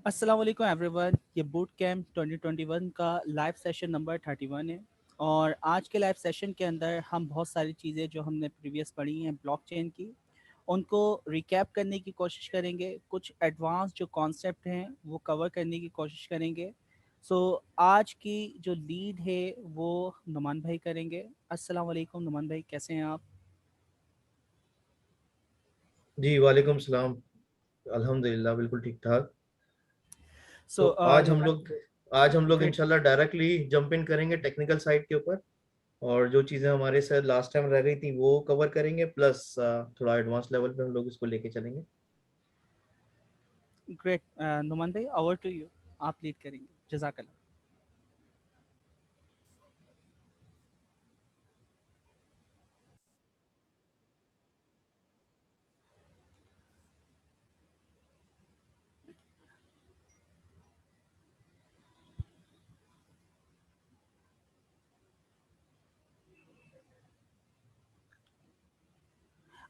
अस्सलाम वालेकुम एवरीवन। ये बूट कैम्प 2021 का लाइव सेशन नंबर 31 है। और आज के लाइव सेशन के अंदर हम बहुत सारी चीज़ें जो हमने प्रीवियस पढ़ी हैं ब्लॉकचेन की, उनको रिकैप करने की कोशिश करेंगे। कुछ एडवांस जो कॉन्सेप्ट हैं वो कवर करने की कोशिश करेंगे। सो आज की जो लीड है वो नुमान भाई करेंगे। अस्सलाम वालेकुम नुमान भाई, कैसे हैं आप? जी वालेकुम सलाम। अल्हम्दुलिल्लाह बिल्कुल ठीक ठाक। तो सो नुमान। आज हम लोग ग्रेट। इंशाल्लाह डायरेक्टली जंप इन करेंगे टेक्निकल साइड के ऊपर। और जो चीज़ें हमारे साथ लास्ट टाइम रह गई थी वो कवर करेंगे, प्लस थोड़ा एडवांस लेवल पे हम लोग इसको लेके चलेंगे। ग्रेट। नुमान भाई, ओवर टू यू। आप लीड करेंगे। जज़ाकल्लाह।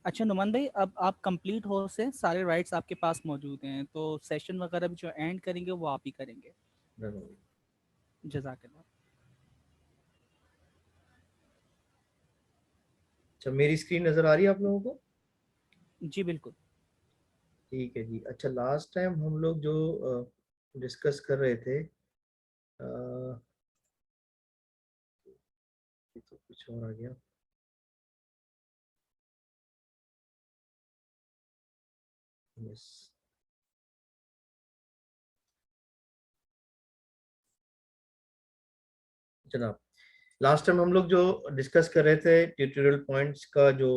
अच्छा नुमान भाई, अब आप कंप्लीट हो से सारे राइट्स आपके पास मौजूद हैं, तो सेशन वगैरह भी जो एंड करेंगे वो आप ही करेंगे। जजाकल्ला। अच्छा, मेरी स्क्रीन नज़र आ रही है आप लोगों को? जी बिल्कुल। ठीक है जी। अच्छा, लास्ट टाइम हम लोग जो डिस्कस कर रहे थे, ये तो कुछ और आ गया। यस जनाब, लास्ट टाइम हम लोग जो डिस्कस कर रहे थे ट्यूटोरियल पॉइंट्स का, जो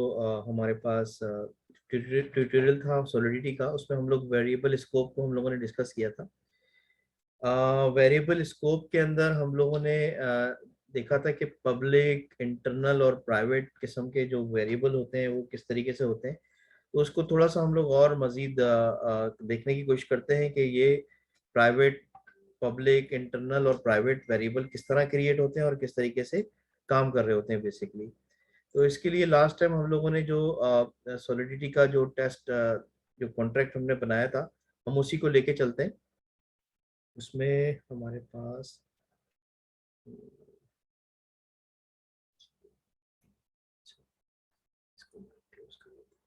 हमारे पास ट्यूटोरियल था सॉलिडिटी का, उसमें हम लोग वेरिएबल स्कोप को हम लोगों ने डिस्कस किया था। वेरिएबल स्कोप के अंदर हम लोगों ने देखा था कि पब्लिक, इंटरनल और प्राइवेट किस्म के जो वेरिएबल होते हैं वो किस तरीके से होते हैं। तो उसको थोड़ा सा हम लोग और मजीद देखने की कोशिश करते हैं कि ये प्राइवेट, पब्लिक, इंटरनल और प्राइवेट वेरिएबल किस तरह क्रिएट होते हैं और किस तरीके से काम कर रहे होते हैं बेसिकली। तो इसके लिए लास्ट टाइम हम लोगों ने जो सॉलिडिटी का जो टेस्ट, जो कॉन्ट्रैक्ट हमने बनाया था, हम उसी को लेके चलते हैं। उसमें हमारे पास इसको close कर देते हैं।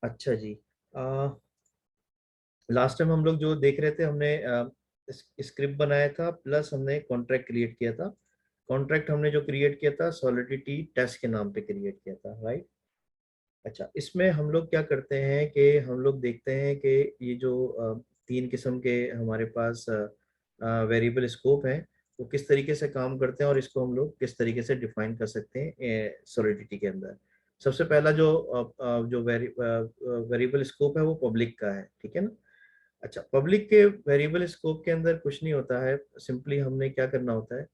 अच्छा जी, लास्ट टाइम हम लोग जो देख रहे थे, हमने स्क्रिप्ट बनाया था, प्लस हमने कॉन्ट्रैक्ट क्रिएट किया था। कॉन्ट्रैक्ट हमने जो क्रिएट किया था सॉलिडिटी टेस्ट के नाम पे क्रिएट किया था, राइट। अच्छा, इसमें हम लोग क्या करते हैं कि हम लोग देखते हैं कि ये जो तीन किस्म के हमारे पास वेरिएबल स्कोप हैं, वो किस तरीके से काम करते हैं और इसको हम लोग किस तरीके से डिफाइन कर सकते हैं सॉलिडिटी के अंदर। सबसे पहला जो वेरिएबल स्कोप है वो पब्लिक का है, ठीक है ना। अच्छा, पब्लिक के वेरिएबल स्कोप के अंदर कुछ नहीं होता है। सिंपली हमने क्या करना होता है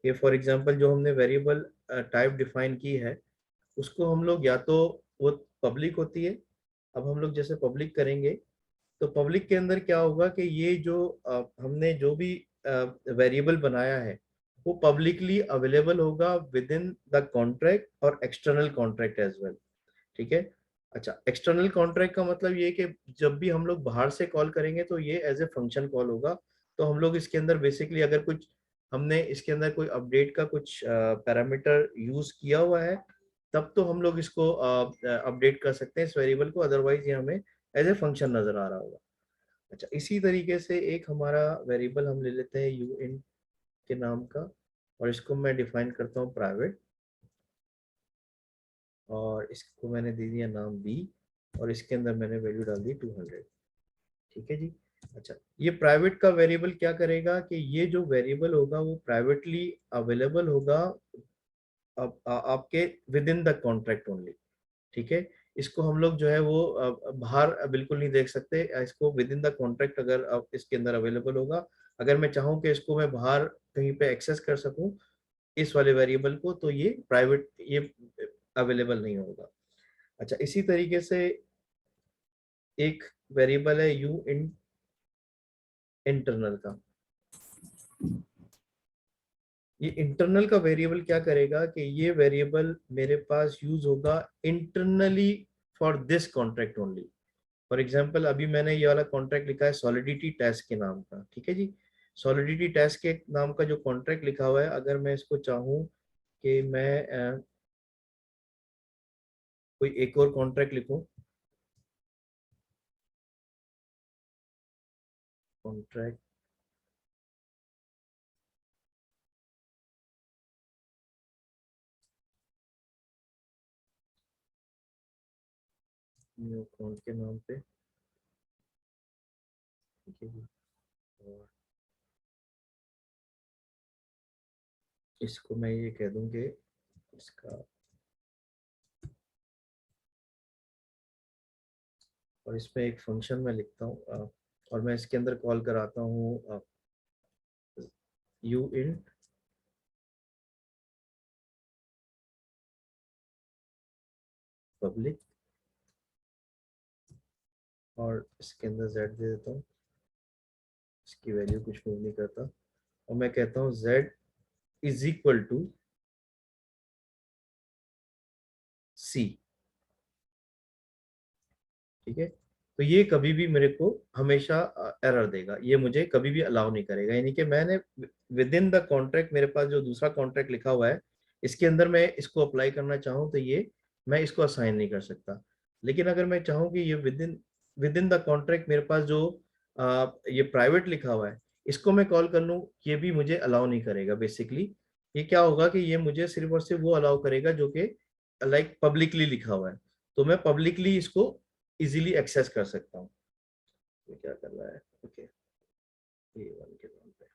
कि फॉर एग्जांपल जो हमने वेरिएबल टाइप डिफाइन की है, उसको हम लोग या तो वो पब्लिक होती है। अब हम लोग जैसे पब्लिक करेंगे, तो पब्लिक के अंदर क्या होगा कि ये जो हमने जो भी वेरिएबल बनाया है वो पब्लिकली अवेलेबल होगा विद इन द कॉन्ट्रैक्ट और एक्सटर्नल कॉन्ट्रैक्ट एज वेल, ठीक है। अच्छा, एक्सटर्नल कॉन्ट्रैक्ट का मतलब ये कि जब भी हम लोग बाहर से कॉल करेंगे तो ये एज ए फंक्शन कॉल होगा। तो हम लोग इसके अंदर बेसिकली अगर कुछ हमने इसके अंदर कोई अपडेट का कुछ पैरामीटर यूज किया हुआ है, तब तो हम लोग इसको अपडेट कर सकते हैं इस वेरिएबल को, अदरवाइज ये हमें एज ए फंक्शन नजर आ रहा होगा। अच्छा, इसी तरीके से एक हमारा वेरिएबल हम ले लेते हैं यू इन के नाम का, और इसको मैं डिफाइन करता हूँ प्राइवेट, और इसको मैंने दे दिया नाम बी, और इसके अंदर मैंने वैल्यू डाल दी 200, ठीक है जी। अच्छा, ये प्राइवेट का वेरिएबल क्या करेगा कि ये जो वेरिएबल होगा वो प्राइवेटली अवेलेबल होगा आपके with in the contract only, ठीक है। इसको हम लोग जो है वो बाहर बिल्कुल नहीं देख सकते। इसको विद इन द कॉन्ट्रैक्ट अगर अब इसके अंदर अवेलेबल होगा। अगर मैं चाहूँ कि इसको मैं बाहर कहीं पे एक्सेस कर सकूं इस वाले वेरिएबल को, तो ये प्राइवेट, ये अवेलेबल नहीं होगा। अच्छा, इसी तरीके से एक वेरिएबल है यू इन इंटरनल का। ये इंटरनल का वेरिएबल क्या करेगा कि ये वेरिएबल मेरे पास यूज होगा internally for this contract only. For example अभी मैंने ये वाला कॉन्ट्रैक्ट लिखा है सॉलिडिटी टेस्ट के नाम का, ठीक है जी। सॉलिडिटी टेस्ट के नाम का जो कॉन्ट्रैक्ट लिखा हुआ है, अगर मैं इसको चाहूँ कि मैं कोई एक और कॉन्ट्रैक्ट लिखूं, कॉन्ट्रैक्ट न्यू अकाउंट के नाम पे, ठीक है जी। और इसको मैं ये कह दूं कि इसका, और इसमें एक फंक्शन मैं लिखता हूँ और मैं इसके अंदर कॉल कराता हूँ यू इन पब्लिक, और इसके अंदर z दे देता हूँ। इसकी वैल्यू कुछ मूव नहीं करता, और मैं कहता हूँ z is equal to c, ठीक है। तो ये कभी भी मेरे को हमेशा एरर देगा, ये मुझे कभी भी अलाउ नहीं करेगा। यानी कि मैंने विद इन द कॉन्ट्रैक्ट, मेरे पास जो दूसरा कॉन्ट्रैक्ट लिखा हुआ है, इसके अंदर मैं इसको अप्लाई करना चाहूँ तो ये मैं इसको असाइन नहीं कर सकता। लेकिन अगर मैं चाहूँ कि ये विद इन द कॉन्ट्रैक्ट मेरे पास जो ये प्राइवेट लिखा हुआ है, इसको मैं कॉल कर लूँ, ये भी मुझे अलाउ नहीं करेगा। बेसिकली ये क्या होगा कि ये मुझे सिर्फ और सिर्फ वो अलाउ करेगा जो कि लाइक पब्लिकली लिखा हुआ है। तो मैं पब्लिकली इसको इजीली एक्सेस कर सकता हूँ। तो क्या कर रहा है, ओके, ये वन के नाम पे,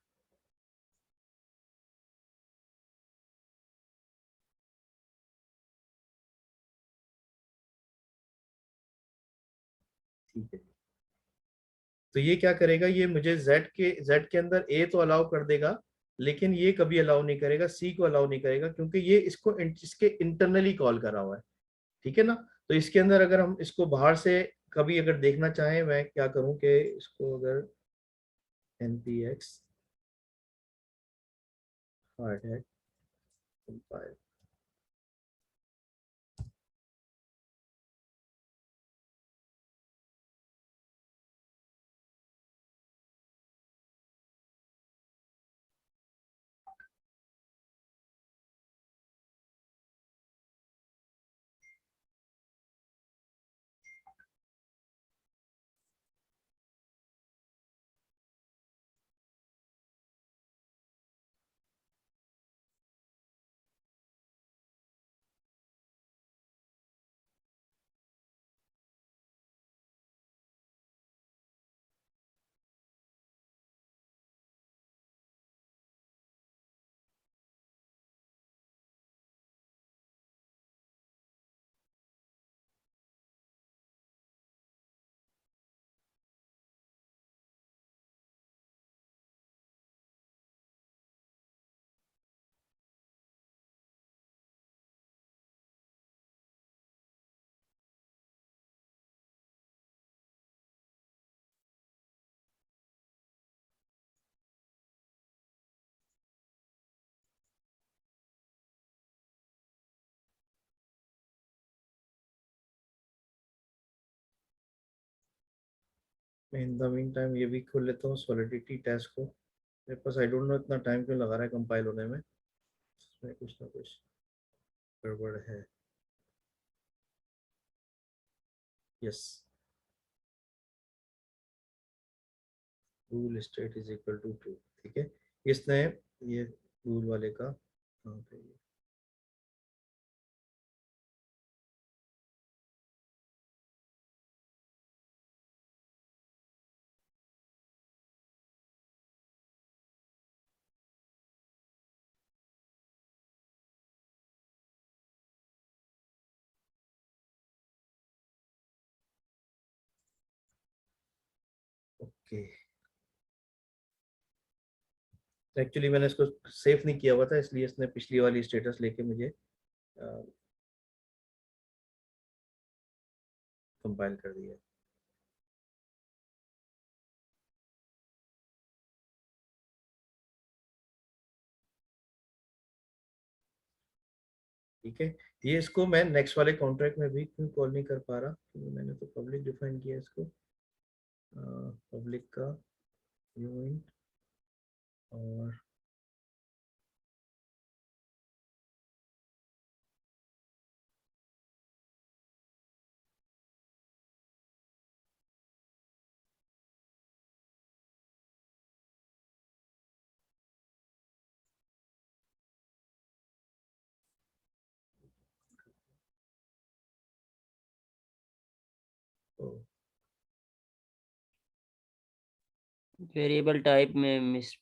ठीक है। तो ये क्या करेगा, ये मुझे जेड के अंदर ए तो अलाउ कर देगा, लेकिन ये कभी अलाउ नहीं करेगा, सी को अलाउ नहीं करेगा, क्योंकि ये इसको इसके इंटरनली कॉल करा हुआ है, ठीक है ना। तो इसके अंदर अगर हम इसको बाहर से कभी अगर देखना चाहें, मैं क्या करूं कि इसको अगर npx हार्ड है कंपाइल, मैं इन द मीन टाइम ये भी खोल लेता हूँ सॉलिडिटी टेस्ट को। मेरे पास आई डोंट नो इतना टाइम क्यों लगा रहा है कंपाइल होने में, इसमें कुछ ना कुछ गड़बड़ है। Yes, rule state is equal to true, ठीक है। इसने ये रूल वाले का कहाँ पे ये ओके, एक्चुअली मैंने इसको सेव नहीं किया हुआ था, इसलिए इसने पिछली वाली स्टेटस लेके मुझे कंपाइल कर दिया। ठीक है, ये इसको मैं नेक्स्ट वाले कॉन्ट्रैक्ट में भी क्यों कॉल नहीं कर पा रहा, क्योंकि मैंने तो पब्लिक डिफाइन किया इसको, पब्लिक का यूनिट और वेरिएबल टाइप में मिस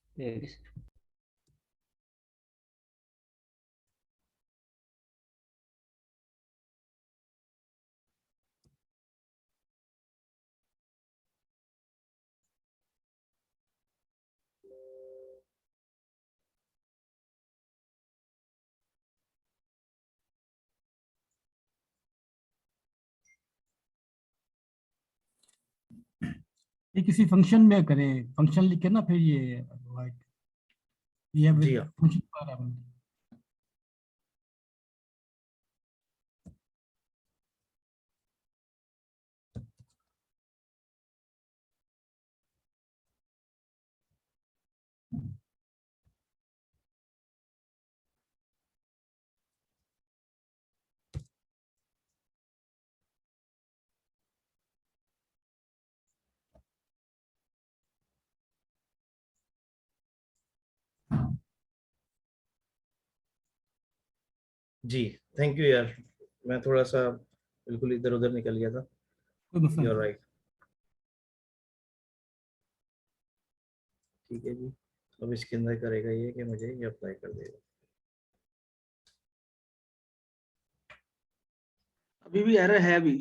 ये किसी फंक्शन में करें, फंक्शन लिखे ना, फिर ये जी हाँ। फंक्शन। जी थैंक यू यार, मैं थोड़ा सा बिल्कुल इधर उधर निकल गया था। कोई मसला यू आर नहीं। राइट। ठीक है जी, अब इसके अंदर करेगा ये कि मुझे ये अप्लाई कर देगा। अभी भी एरर है अभी।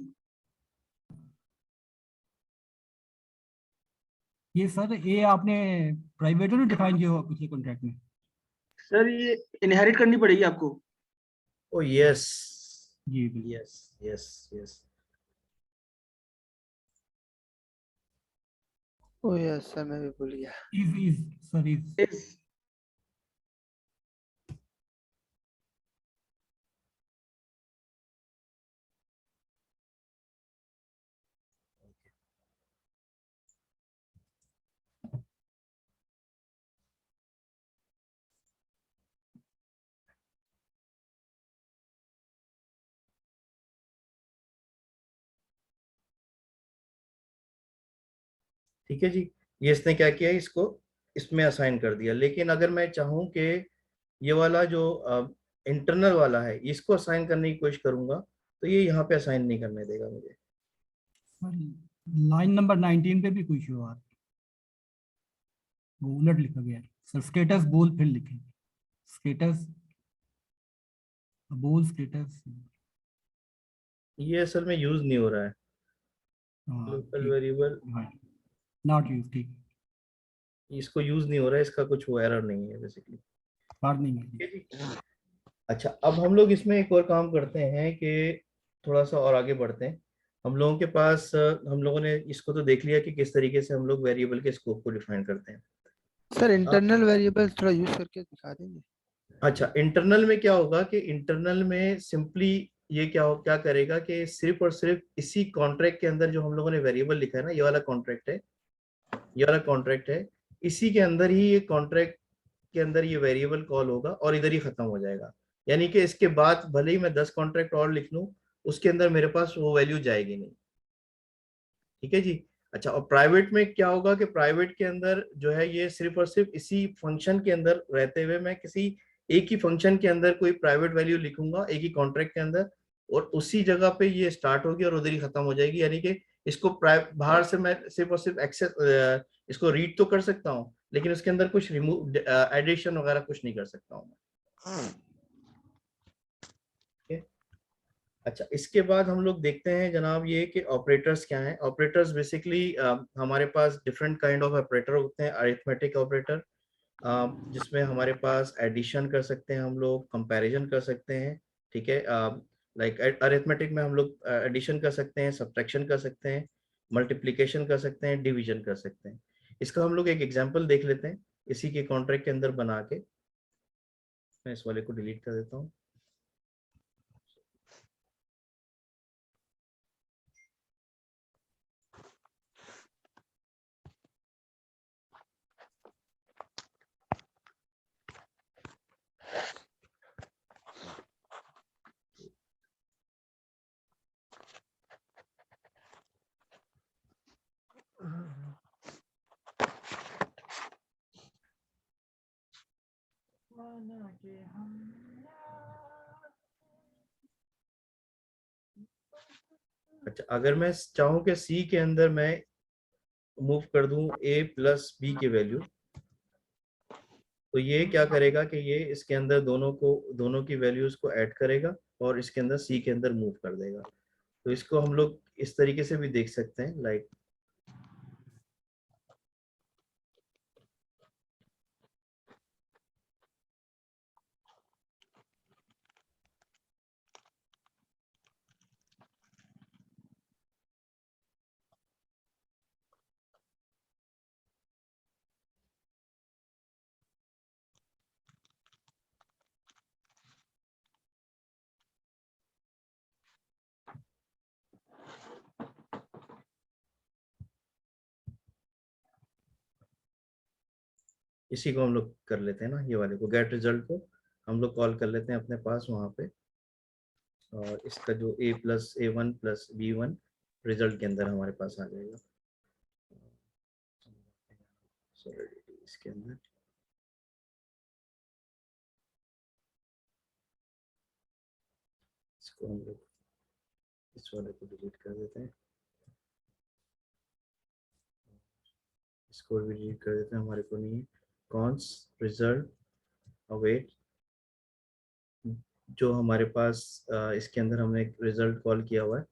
ये सर, ये आपने प्राइवेट ने डिफाइन किया हुआ पिछले कॉन्ट्रैक्ट में? सर ये इनहेरिट करनी पड़ेगी आपको। ओ यस जी बिल्कुल। Yes yes yes. ओ यस सर, मैं भी भूल गया। इज सर, इज इस ठीक है जी, ये इसने क्या किया, इसको इसमें असाइन कर दिया। लेकिन अगर मैं चाहूँ कि ये वाला जो इंटरनल वाला है इसको असाइन करने की कोशिश करूंगा, तो ये यहाँ पे असाइन नहीं करने देगा मुझे। सर, लाइन नंबर 19 पे भी कुछ हुआ, वो उलट लिखा गया है सर। स्टेटस बोल फिर लिखे, स्टेटस बोल स्टेटस। ये असल में यूज नहीं हो रहा है, हाँ लोकल ठीक, वेरिएबल नॉट यूज, ठीक, इसको यूज नहीं हो रहा है, इसका कुछ वो एरर नहीं है बेसिकली। वार्निंग है। ठीक है जी। अच्छा, अब हम लोग इसमें एक और काम करते हैं कि थोड़ा सा और आगे बढ़ते हैं। हम लोगों के पास हम लोगों ने इसको तो देख लिया कि किस तरीके से हम लोग वेरिएबल के स्कोप को डिफाइन करते हैं। सर इंटरनल वेरिएबल थोड़ा यूज करके दिखा देंगे? अच्छा, इंटरनल में क्या होगा कि इंटरनल में सिंपली ये क्या करेगा कि सिर्फ और सिर्फ इसी कॉन्ट्रैक्ट के अंदर जो हम लोगों ने वेरिएबल लिखा है ना, ये वाला कॉन्ट्रैक्ट है, ये वाला कॉन्ट्रैक्ट है, इसी के अंदर ही ये कॉन्ट्रैक्ट के अंदर ये वेरिएबल कॉल होगा और इधर ही खत्म हो जाएगा। यानी कि इसके बाद भले ही मैं 10 कॉन्ट्रैक्ट और लिख लूं, उसके अंदर मेरे पास वो वैल्यू जाएगी नहीं। ठीक है जी। अच्छा, और प्राइवेट में क्या होगा कि प्राइवेट के अंदर जो है ये सिर्फ और सिर्फ इसी फंक्शन के अंदर रहते हुए मैं किसी एक ही फंक्शन के अंदर कोई प्राइवेट वैल्यू लिखूंगा एक ही कॉन्ट्रैक्ट के अंदर, और उसी जगह पे ये स्टार्ट होगी और उधर ही खत्म हो जाएगी। यानी कि इसको बाहर से मैं सिर्फ और सिर्फ एक्सेस इसको रीड तो कर सकता हूँ, लेकिन उसके अंदर कुछ रिमूव एडिशन वगैरह कुछ नहीं कर सकता हूँ मैं। अच्छा, इसके बाद हम लोग देखते हैं जनाब ये कि ऑपरेटर्स क्या हैं। ऑपरेटर्स बेसिकली हमारे पास डिफरेंट काइंड ऑफ ऑपरेटर होते हैं। अरिथमेटिक ऑपरेटर, जिसमें हमारे पास एडिशन कर सकते हैं, हम लोग कंपैरिजन कर सकते हैं, ठीक है। लाइक अरिथमेटिक में हम लोग एडिशन कर सकते हैं, सब्ट्रैक्शन कर सकते हैं, मल्टीप्लिकेशन कर सकते हैं, डिवीजन कर सकते हैं। इसका हम लोग एक एग्जांपल देख लेते हैं इसी के कॉन्ट्रैक्ट के अंदर बना के। मैं इस वाले को डिलीट कर देता हूँ। अच्छा, अगर मैं चाहूँ कि सी के अंदर मैं मूव कर दूं a प्लस बी की वैल्यू, तो ये क्या करेगा कि ये इसके अंदर दोनों की वैल्यूज को ऐड करेगा और इसके अंदर सी के अंदर मूव कर देगा। तो इसको हम लोग इस तरीके से भी देख सकते हैं, लाइक इसी को हम लोग कर लेते हैं ना, ये वाले को गेट रिजल्ट को हम लोग कॉल कर लेते हैं अपने पास वहां पे। और इसका जो a plus A1 plus B1 result के अंदर हमारे पास आ जाएगा। सॉलिडिटी इसके अंदर इसको हम लोग इस वाले को डिलीट कर देते हैं, इसको भी डिलीट कर देते हैं, हमारे को नहीं है। कॉन्स रिजल्ट अवेट, जो हमारे पास इसके अंदर हमने एक रिजल्ट कॉल किया हुआ है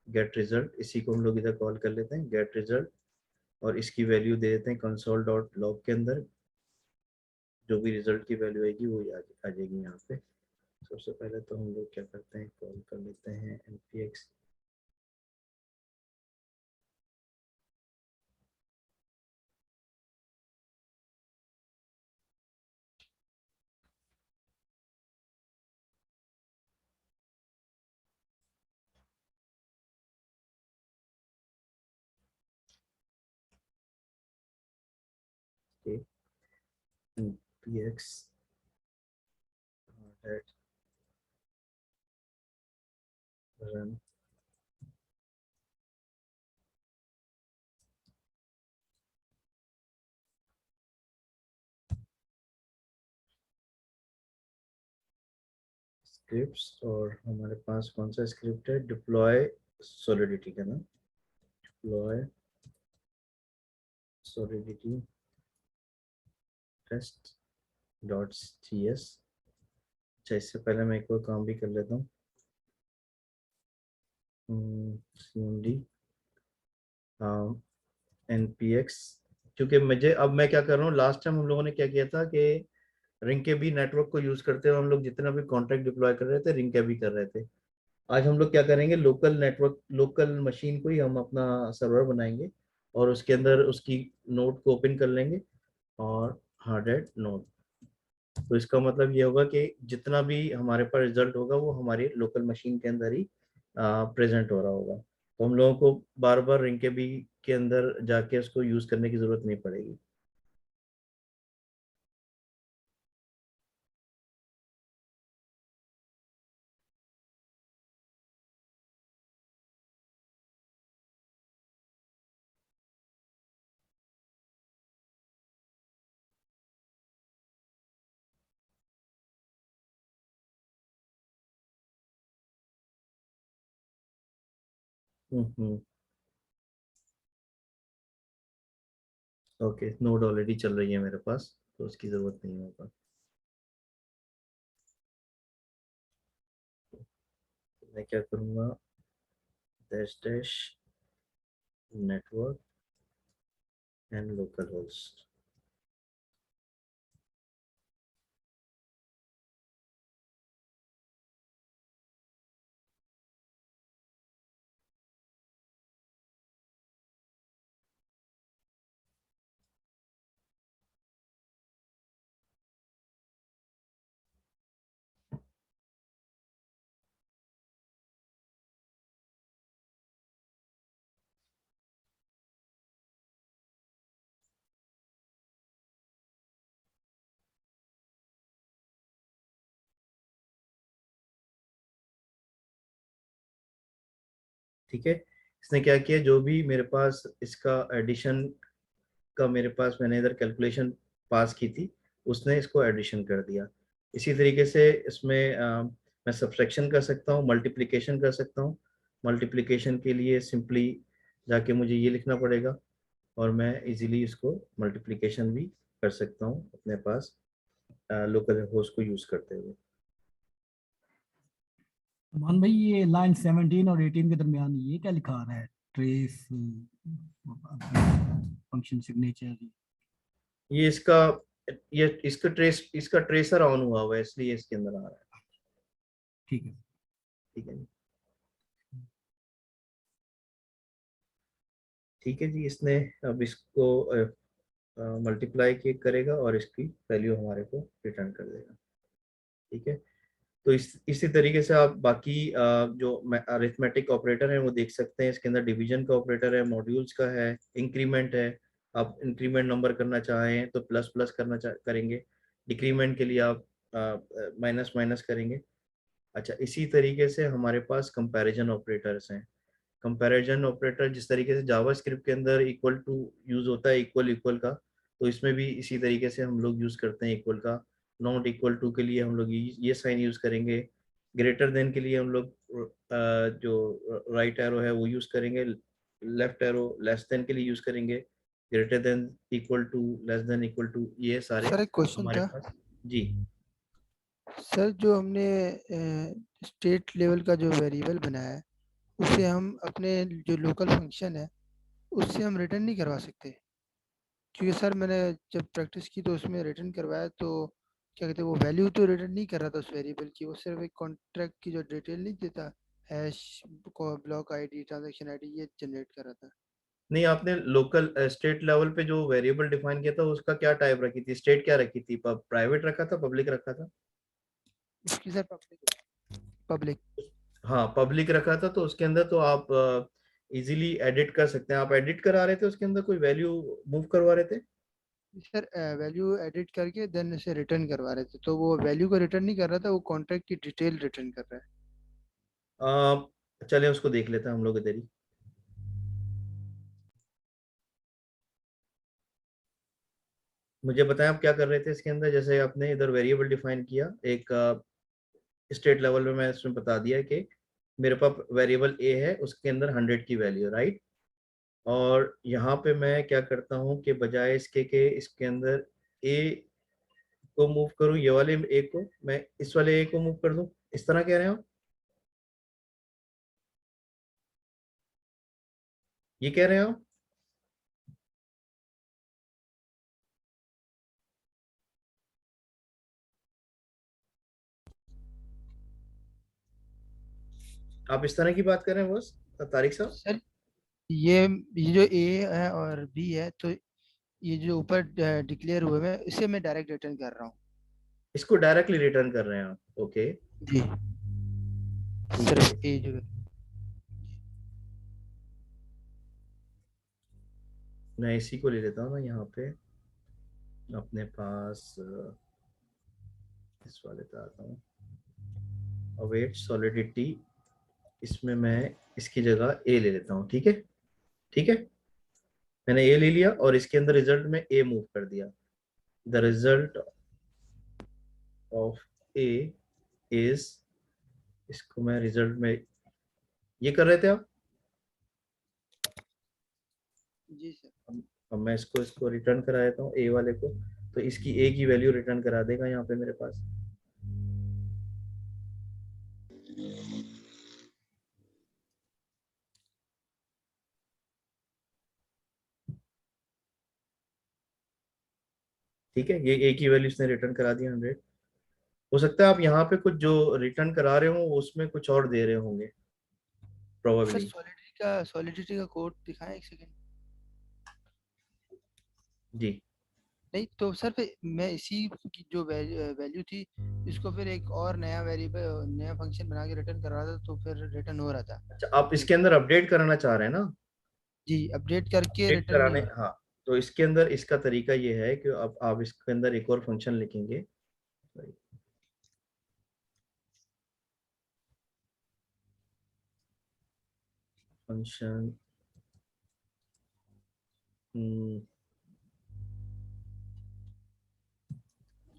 गेट रिजल्ट, इसी को हम लोग इधर कॉल कर लेते हैं गेट रिजल्ट। और इसकी वैल्यू दे देते हैं कंसोल डॉट लॉग के अंदर। जो भी रिजल्ट की वैल्यू आएगी वो आ जाएगी यहाँ पे। सबसे पहले तो हम लोग क्या करते हैं, कॉल कर लेते हैं npx के npx that run स्क्रिप्ट्स। और हमारे पास कौन सा स्क्रिप्ट है, डिप्लॉय सॉलिडिटी का ना, deploy solidity test dot ts। अच्छा, इससे पहले मैं एक और काम भी कर लेता हूँ, cmd npx, क्योंकि मुझे अब मैं क्या कर रहा हूँ, लास्ट टाइम हम लोगों ने क्या किया था कि रिंग के भी नेटवर्क को यूज करते हुए हम लोग जितना भी कॉन्ट्रैक्ट डिप्लॉय कर रहे थे रिंग के भी कर रहे थे। आज हम लोग क्या करेंगे, लोकल नेटवर्क लोकल मशीन को ही हम अपना सर्वर बनाएंगे और उसके अंदर उसकी नोड को ओपन कर लेंगे और हार्डवेयर नोड। तो इसका मतलब ये होगा कि जितना भी हमारे पास रिजल्ट होगा वो हमारी लोकल मशीन के अंदर ही प्रेजेंट हो रहा होगा। तो हम लोगों को बार बार रिंग के भी के अंदर जाके उसको यूज करने की जरूरत नहीं पड़ेगी। हम्म। ओके, नोड ऑलरेडी चल रही है मेरे पास, तो उसकी जरूरत नहीं होगा। मैं क्या करूँगा, dash dash network and local host. ठीक है, इसने क्या किया, जो भी मेरे पास इसका एडिशन का मेरे पास मैंने इधर कैलकुलेशन पास की थी, उसने इसको एडिशन कर दिया। इसी तरीके से इसमें मैं सब्ट्रैक्शन कर सकता हूँ, मल्टीप्लिकेशन कर सकता हूँ। मल्टीप्लिकेशन के लिए सिंपली जाके मुझे ये लिखना पड़ेगा और मैं इजीली इसको मल्टीप्लिकेशन भी कर सकता हूँ अपने पास लोकल होस्ट को यूज करते हुए। मान भाई ये लाइन 17 और 18 के दरमियान ये क्या लिखा आ रहा है? Trace function signature. ये इसका इसका ट्रेसर ऑन हुआ है, इसलिए इसके अंदर आ रहा है। ठीक है। ठीक है जी, ठीक है जी। इसने अब इसको मल्टीप्लाई करेगा और इसकी वैल्यू हमारे को रिटर्न कर देगा। ठीक है, तो इसी तरीके से आप बाकी जो अरिथमेटिक ऑपरेटर है वो देख सकते हैं। इसके अंदर डिवीजन का ऑपरेटर है, मॉड्यूल्स का है, इंक्रीमेंट है। आप इंक्रीमेंट नंबर करना चाहें तो प्लस प्लस करेंगे, डिक्रीमेंट के लिए आप माइनस माइनस करेंगे। अच्छा, इसी तरीके से हमारे पास कंपैरिजन ऑपरेटर्स हैं। कंपैरिजन ऑपरेटर जिस तरीके से जावास्क्रिप्ट के अंदर इक्वल टू यूज होता है, इक्वल इक्वल का, तो इसमें भी इसी तरीके से हम लोग यूज करते हैं इक्वल का। नॉट इक्वल टू के लिए हम लोग ये साइन यूज करेंगे। ग्रेटर देन के लिए हम लोग जो राइट एरो है वो यूज करेंगे। लेफ्ट एरो लेस देन के लिए यूज करेंगे। Greater than, equal to, less than equal to, ये सारे सर एक क्वेश्चन हमारे था पास। जी, सर, जो हमने स्टेट लेवल का जो वेरिएबल बनाया है उसे हम अपने जो लोकल फंक्शन है उससे हम रिटर्न नहीं करवा सकते? क्योंकि सर मैंने जब प्रैक्टिस की तो उसमें रिटर्न करवाया तो क्या कहते हैं, वो वैल्यू तो रिटर्न नहीं कर रहा था उस वेरिएबल की, वो सिर्फ एक कॉन्ट्रैक्ट की जो डिटेल नहीं देता, hash, block ID, transaction ID, ये जनरेट कर रहा था। नहीं, आपने लोकल स्टेट लेवल पे जो वेरिएबल डिफाइन किया था उसका क्या टाइप रखी थी, स्टेट क्या रखी थी, प्राइवेट रखा था, पब्लिक रखा था? उसकी सर पब्लिक पब्लिक हाँ, पब्लिक रखा था, तो उसके अंदर तो आप इजीली एडिट कर सकते हैं। आप एडिट करा रहे थे उसके अंदर, कोई वैल्यू मूव करवा रहे थे? सर वैल्यू एडिट करके देन उसे रिटर्न करवा रहे थे, तो वो वैल्यू को रिटर्न नहीं कर रहा था, वो कॉन्ट्रैक्ट की डिटेल रिटर्न कर रहा है। चले उसको देख लेते हैं हम लोग इधर ही। मुझे बताएं आप क्या कर रहे थे इसके अंदर। जैसे आपने इधर वेरिएबल डिफाइन किया एक स्टेट लेवल में, मैं इसमें बता दिया कि मेरे पास वेरिएबल ए है, उसके अंदर 100 की वैल्यू, राइट। और यहाँ पे मैं क्या करता हूँ कि बजाय इसके इसके अंदर ए को मूव करूँ, ये वाले ए को मैं इस वाले ए को मूव कर दूं, इस तरह कह रहे हो? ये कह रहे हो? आप इस तरह की बात कर रहे हैं बस, तारिक साहब? सर ये जो ए है और बी है, तो ये जो ऊपर डिक्लेयर हुए हैं इसे मैं डायरेक्ट रिटर्न कर रहा हूँ। इसको डायरेक्टली रिटर्न कर रहे हैं आप, ओके। जी, ठीक है, सिर्फ ए जो है। मैं इसी को ले लेता हूँ ना यहाँ पे अपने पास, इस वाले पे आता हूँ, अवेट सॉलिडिटी। इसमें मैं इसकी जगह ए ले लेता हूँ, ठीक है। ठीक है, मैंने ए ले लिया और इसके अंदर रिजल्ट में ए मूव कर दिया। The result of A is, इसको मैं रिजल्ट में, ये कर रहे थे आप। जी सर। अब मैं इसको रिटर्न करा देता हूँ ए वाले को, तो इसकी ए की वैल्यू रिटर्न करा देगा यहाँ पे मेरे पास। ठीक है, ये ए की वैल्यू इसने रिटर्न करा दी 100। हो सकता है आप यहाँ पे कुछ जो रिटर्न करा रहे हो उसमें कुछ और दे रहे होंगे सर प्रोबेबली। सॉलिडिटी का कोड दिखाएं एक सेकंड। जी नहीं तो सर फिर मैं इसी की जो वैल्यू थी इसको फिर एक और नया वेरिएबल नया फंक्शन बना के रिटर्न कर रहा था तो फिर रिटर्न हो रहा था। अच्छा, आप इसके अंदर अपडेट कराना चाह रहे हैं ना? जी अपडेट करके अपडेट रिटर्न नहीं कराने, हो रहा। हाँ। तो इसके अंदर इसका तरीका ये है कि आप इसके अंदर एक और फंक्शन लिखेंगे। फंक्शन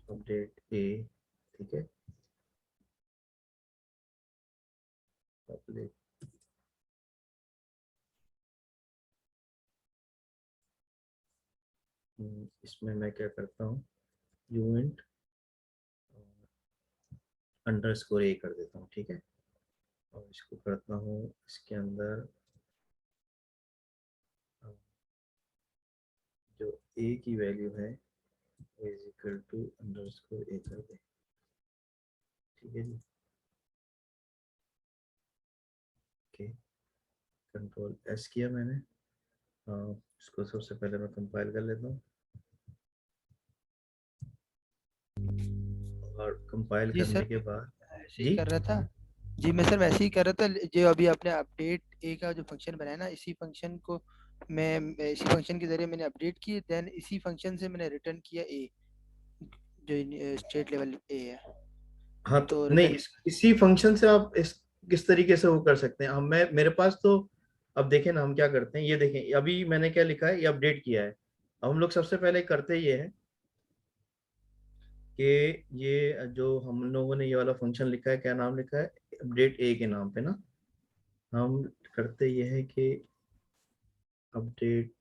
अपडेट ए, ठीक है। अपडेट इसमें मैं क्या करता हूँ, यूएंट अंडरस्कोर ए कर देता हूँ, ठीक है। और इसको करता हूँ इसके अंदर जो ए की वैल्यू है is equal to underscore A कर दे, ठीक है जी। ओके, कंट्रोल एस किया मैंने। इसको सबसे पहले मैं कंपाइल कर लेता हूँ, और कंपाइल जी करने सर के बाद ऐसे ही जी। कर रहा था। जी मैं सर वैसे ही कर रहा था जो अभी आपने अपडेट ए का जो फंक्शन बनाया ना इसी फंक्शन को मैं इसी फंक्शन के जरिए मैंने अपडेट की देन इसी फंक्शन से मैंने रिटर्न किया ए जो स्टेट लेवल ए है हाँ तो तो नहीं, रिटर्न। इसी फंक्शन से आप इस किस तरीके से वो कर सकते हैं, हम मैं मेरे पास तो, अब देखें ना हम क्या करते हैं, ये देखें अभी मैंने क्या लिखा है, ये अपडेट किया है। अब हम लोग सबसे पहले करते ये है कि ये जो हम लोगों ने ये वाला फंक्शन लिखा है, क्या नाम लिखा है, अपडेट ए के नाम पे ना, हम करते ये है कि अपडेट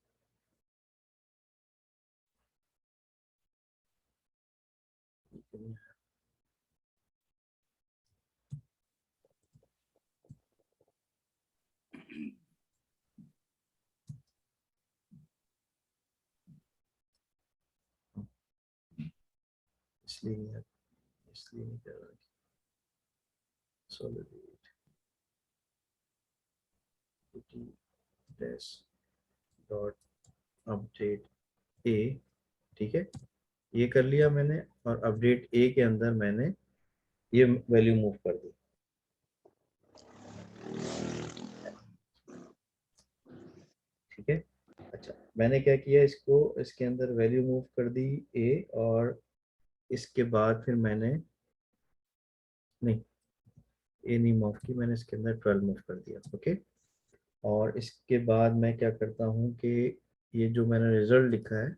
इसलिए नहीं कर रहा, डॉट अपडेट ए, ठीक है। ये कर लिया मैंने, और अपडेट ए के अंदर मैंने ये वैल्यू मूव कर दी, ठीक है। अच्छा, मैंने क्या किया, इसको इसके अंदर वैल्यू मूव कर दी ए, और इसके बाद फिर मैंने, नहीं ए नहीं मूव की मैंने, इसके अंदर 12 मूव कर दिया, ओके। और इसके बाद मैं क्या करता हूँ कि ये जो मैंने रिजल्ट लिखा है,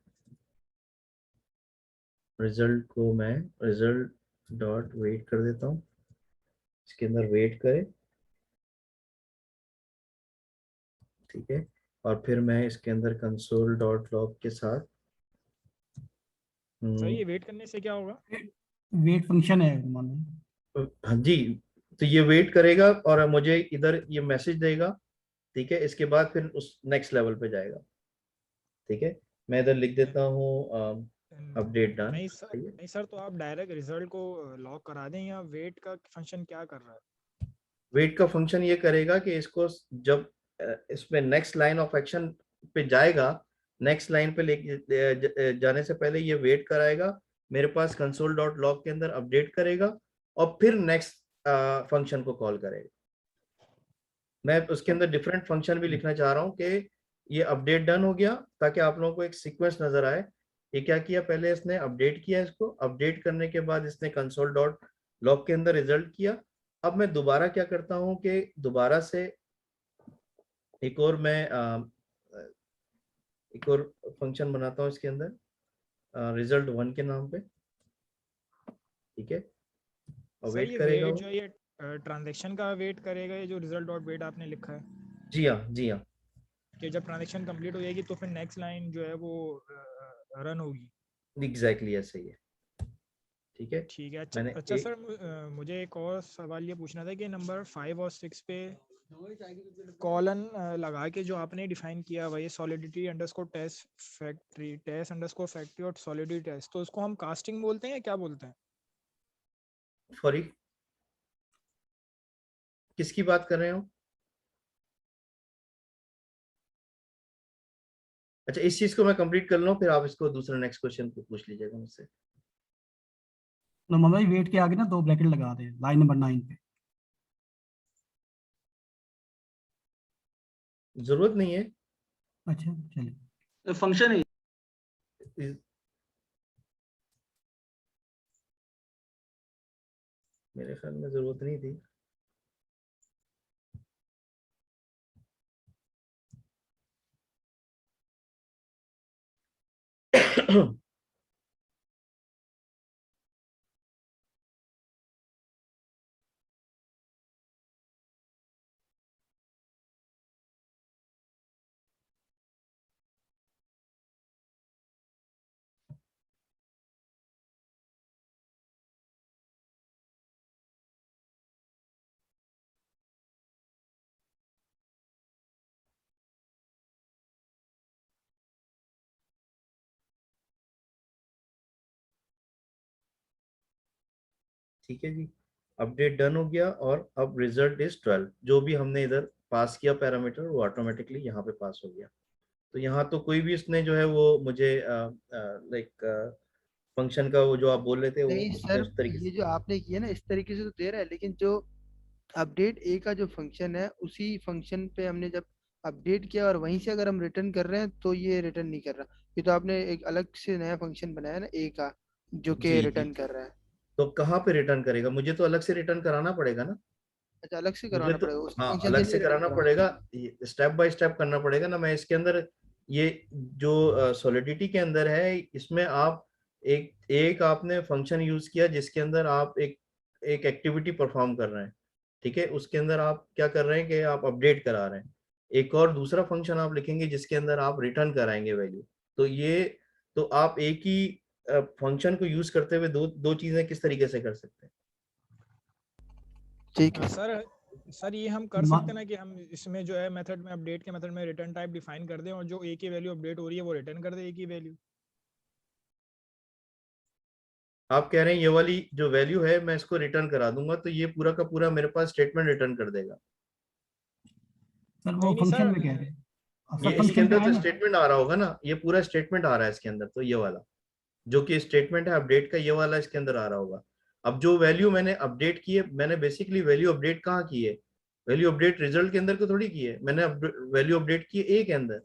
रिजल्ट को मैं रिजल्ट डॉट वेट कर देता हूँ, इसके अंदर वेट करे, ठीक है। और फिर मैं इसके अंदर कंसोल डॉट लॉग के साथ सर ये वेट करने से क्या होगा? वेट फंक्शन है मान लो। हाँ जी, तो ये वेट करेगा और मुझे इधर ये मैसेज देगा, ठीक है। इसके बाद फिर उस नेक्स्ट लेवल पे जाएगा, ठीक है। मैं इधर लिख देता हूँ अपडेट डन, नहीं सर, ठीक है। नहीं सर, तो आप डायरेक्ट रिजल्ट को लॉक करा दें, या वेट का फंक्शन क्या कर रहा है? वेट का फंक्शन ये करेगा कि इसको जब इसमें नेक्स्ट लाइन ऑफ एक्शन पे जाएगा, नेक्स्ट लाइन पे जाने से पहले ये वेट कराएगा, मेरे पास कंसोल डॉट लॉग के अंदर अपडेट करेगा, और फिर नेक्स्ट फंक्शन को कॉल करेगा। मैं उसके अंदर डिफरेंट फंक्शन भी लिखना चाह रहा हूँ कि ये अपडेट डन हो गया, ताकि आप लोगों को एक सीक्वेंस नजर आए। ये क्या किया, पहले इसने अपडेट किया, इसको अपडेट करने के बाद इसने कंसोल डॉट लॉग के अंदर रिजल्ट किया। अब मैं दोबारा क्या करता हूँ कि दोबारा से एक और मैं एक और फंक्शन बनाता हूँ इसके अंदर रिजल्ट 1 के नाम पे, ठीक है। और सर वेट ये करेगा वेट वो। जो है, ये ट्रांजेक्शन का वेट करेगा, ये जो रिजल्ट डॉट वेट आपने लिखा है, जी हाँ, जी हाँ, कि जब ट्रांजेक्शन कंप्लीट हो जाएगी तो फिर नेक्स्ट लाइन जो है वो रन होगी। एग्जैक्टली ऐसे ही है, ठीक है। ठीक है। अच्छा मैंने अच्छा सर, मुझे एक और सवाल ये पूछना था कि नंबर 5 और 6 पे कॉलन लगा के जो आपने डिफाइन किया वही solidity underscore test underscore factory और सॉलिडिटी टेस्ट, तो उसको हम कास्टिंग बोलते हैं या क्या बोलते हैं? सॉरी, किसकी बात कर रहे हो? अच्छा, इस चीज को मैं कंप्लीट कर लूं, फिर आप इसको दूसरा नेक्स्ट क्वेश्चन को पूछ लीजिएगा मुझसे। नॉर्मल भाई वेट के आगे ना 2 ब्रैकेट लगा दे लाइन नंबर 9 पे। जरूरत नहीं है। अच्छा चलिए। फंक्शन है। मेरे ख्याल में जरूरत नहीं थी। ठीक है जी, अपडेट डन हो गया और अब रिजल्ट इज 12। जो भी हमने इधर पास किया पैरामीटर वो ऑटोमेटिकली यहाँ पे पास हो गया। तो यहाँ तो कोई भी उसने जो है वो मुझे लाइक फंक्शन का वो जो आप बोल रहे थे वो नहीं उसने सर, उस तरीके ये से। जो आपने किया ना इस तरीके से तो दे रहा है, लेकिन जो अपडेट ए का जो फंक्शन है उसी फंक्शन पे हमने जब अपडेट किया और वहीं से अगर हम रिटर्न कर रहे हैं तो ये रिटर्न नहीं कर रहा। ये तो आपने एक अलग से नया फंक्शन बनाया ना ए का, जो कि जी जी। रिटर्न कर रहा है। तो कहाँ पे रिटर्न करेगा? मुझे तो अलग से रिटर्न कराना पड़ेगा ना। अच्छा, अलग से मुझे करवाना तो, पड़ेगा, उसी हाँ, फंक्शन से अलग नहीं से रिटर्न कराना करवाना। पड़ेगा, स्टेप बाय स्टेप करना पड़ेगा ना। मैं इसके अंदर ये जो सॉलिडिटी के अंदर है इसमें आप एक आपने फंक्शन यूज किया जिसके अंदर आप एक एक्टिविटी परफॉर्म कर रहे हैं। ठीक है, उसके अंदर आप क्या कर रहे हैं कि आप अपडेट करा रहे हैं। एक और दूसरा फंक्शन आप लिखेंगे जिसके अंदर आप रिटर्न कराएंगे वैल्यू। तो ये, तो आप एक ही फंक्शन को यूज करते हुए दो दो चीजें किस तरीके से कर सकते हैं? ठीक है। सर ये हम कर सकते हैं ना कि हम इसमें जो है मेथड में अपडेट के मेथड में रिटर्न टाइप डिफाइन कर दें और जो ए की वैल्यू अपडेट हो रही है वो रिटर्न कर दे ए की वैल्यू। आप कह रहे हैं ये वाली जो वैल्यू है मैं इसको रिटर्न करा दूंगा तो ये पूरा का पूरा मेरे पास स्टेटमेंट रिटर्न कर देगा। सर वो नहीं नहीं फंक्शन सर, में कह रहे हैं, ये सब इसके फंक्शन पे अंदर आए तो ना। स्टेटमेंट आ रहा होगा ना, ये पूरा स्टेटमेंट आ रहा है इसके अंदर। तो ये वाला जो कि स्टेटमेंट है अपडेट का, ये वाला इसके अंदर आ रहा होगा। अब जो वैल्यू मैंने अपडेट की है, मैंने बेसिकली वैल्यू अपडेट कहाँ की है? वैल्यू अपडेट रिजल्ट के अंदर को थोड़ी की है, मैंने वैल्यू अपडेट की है ए के अंदर।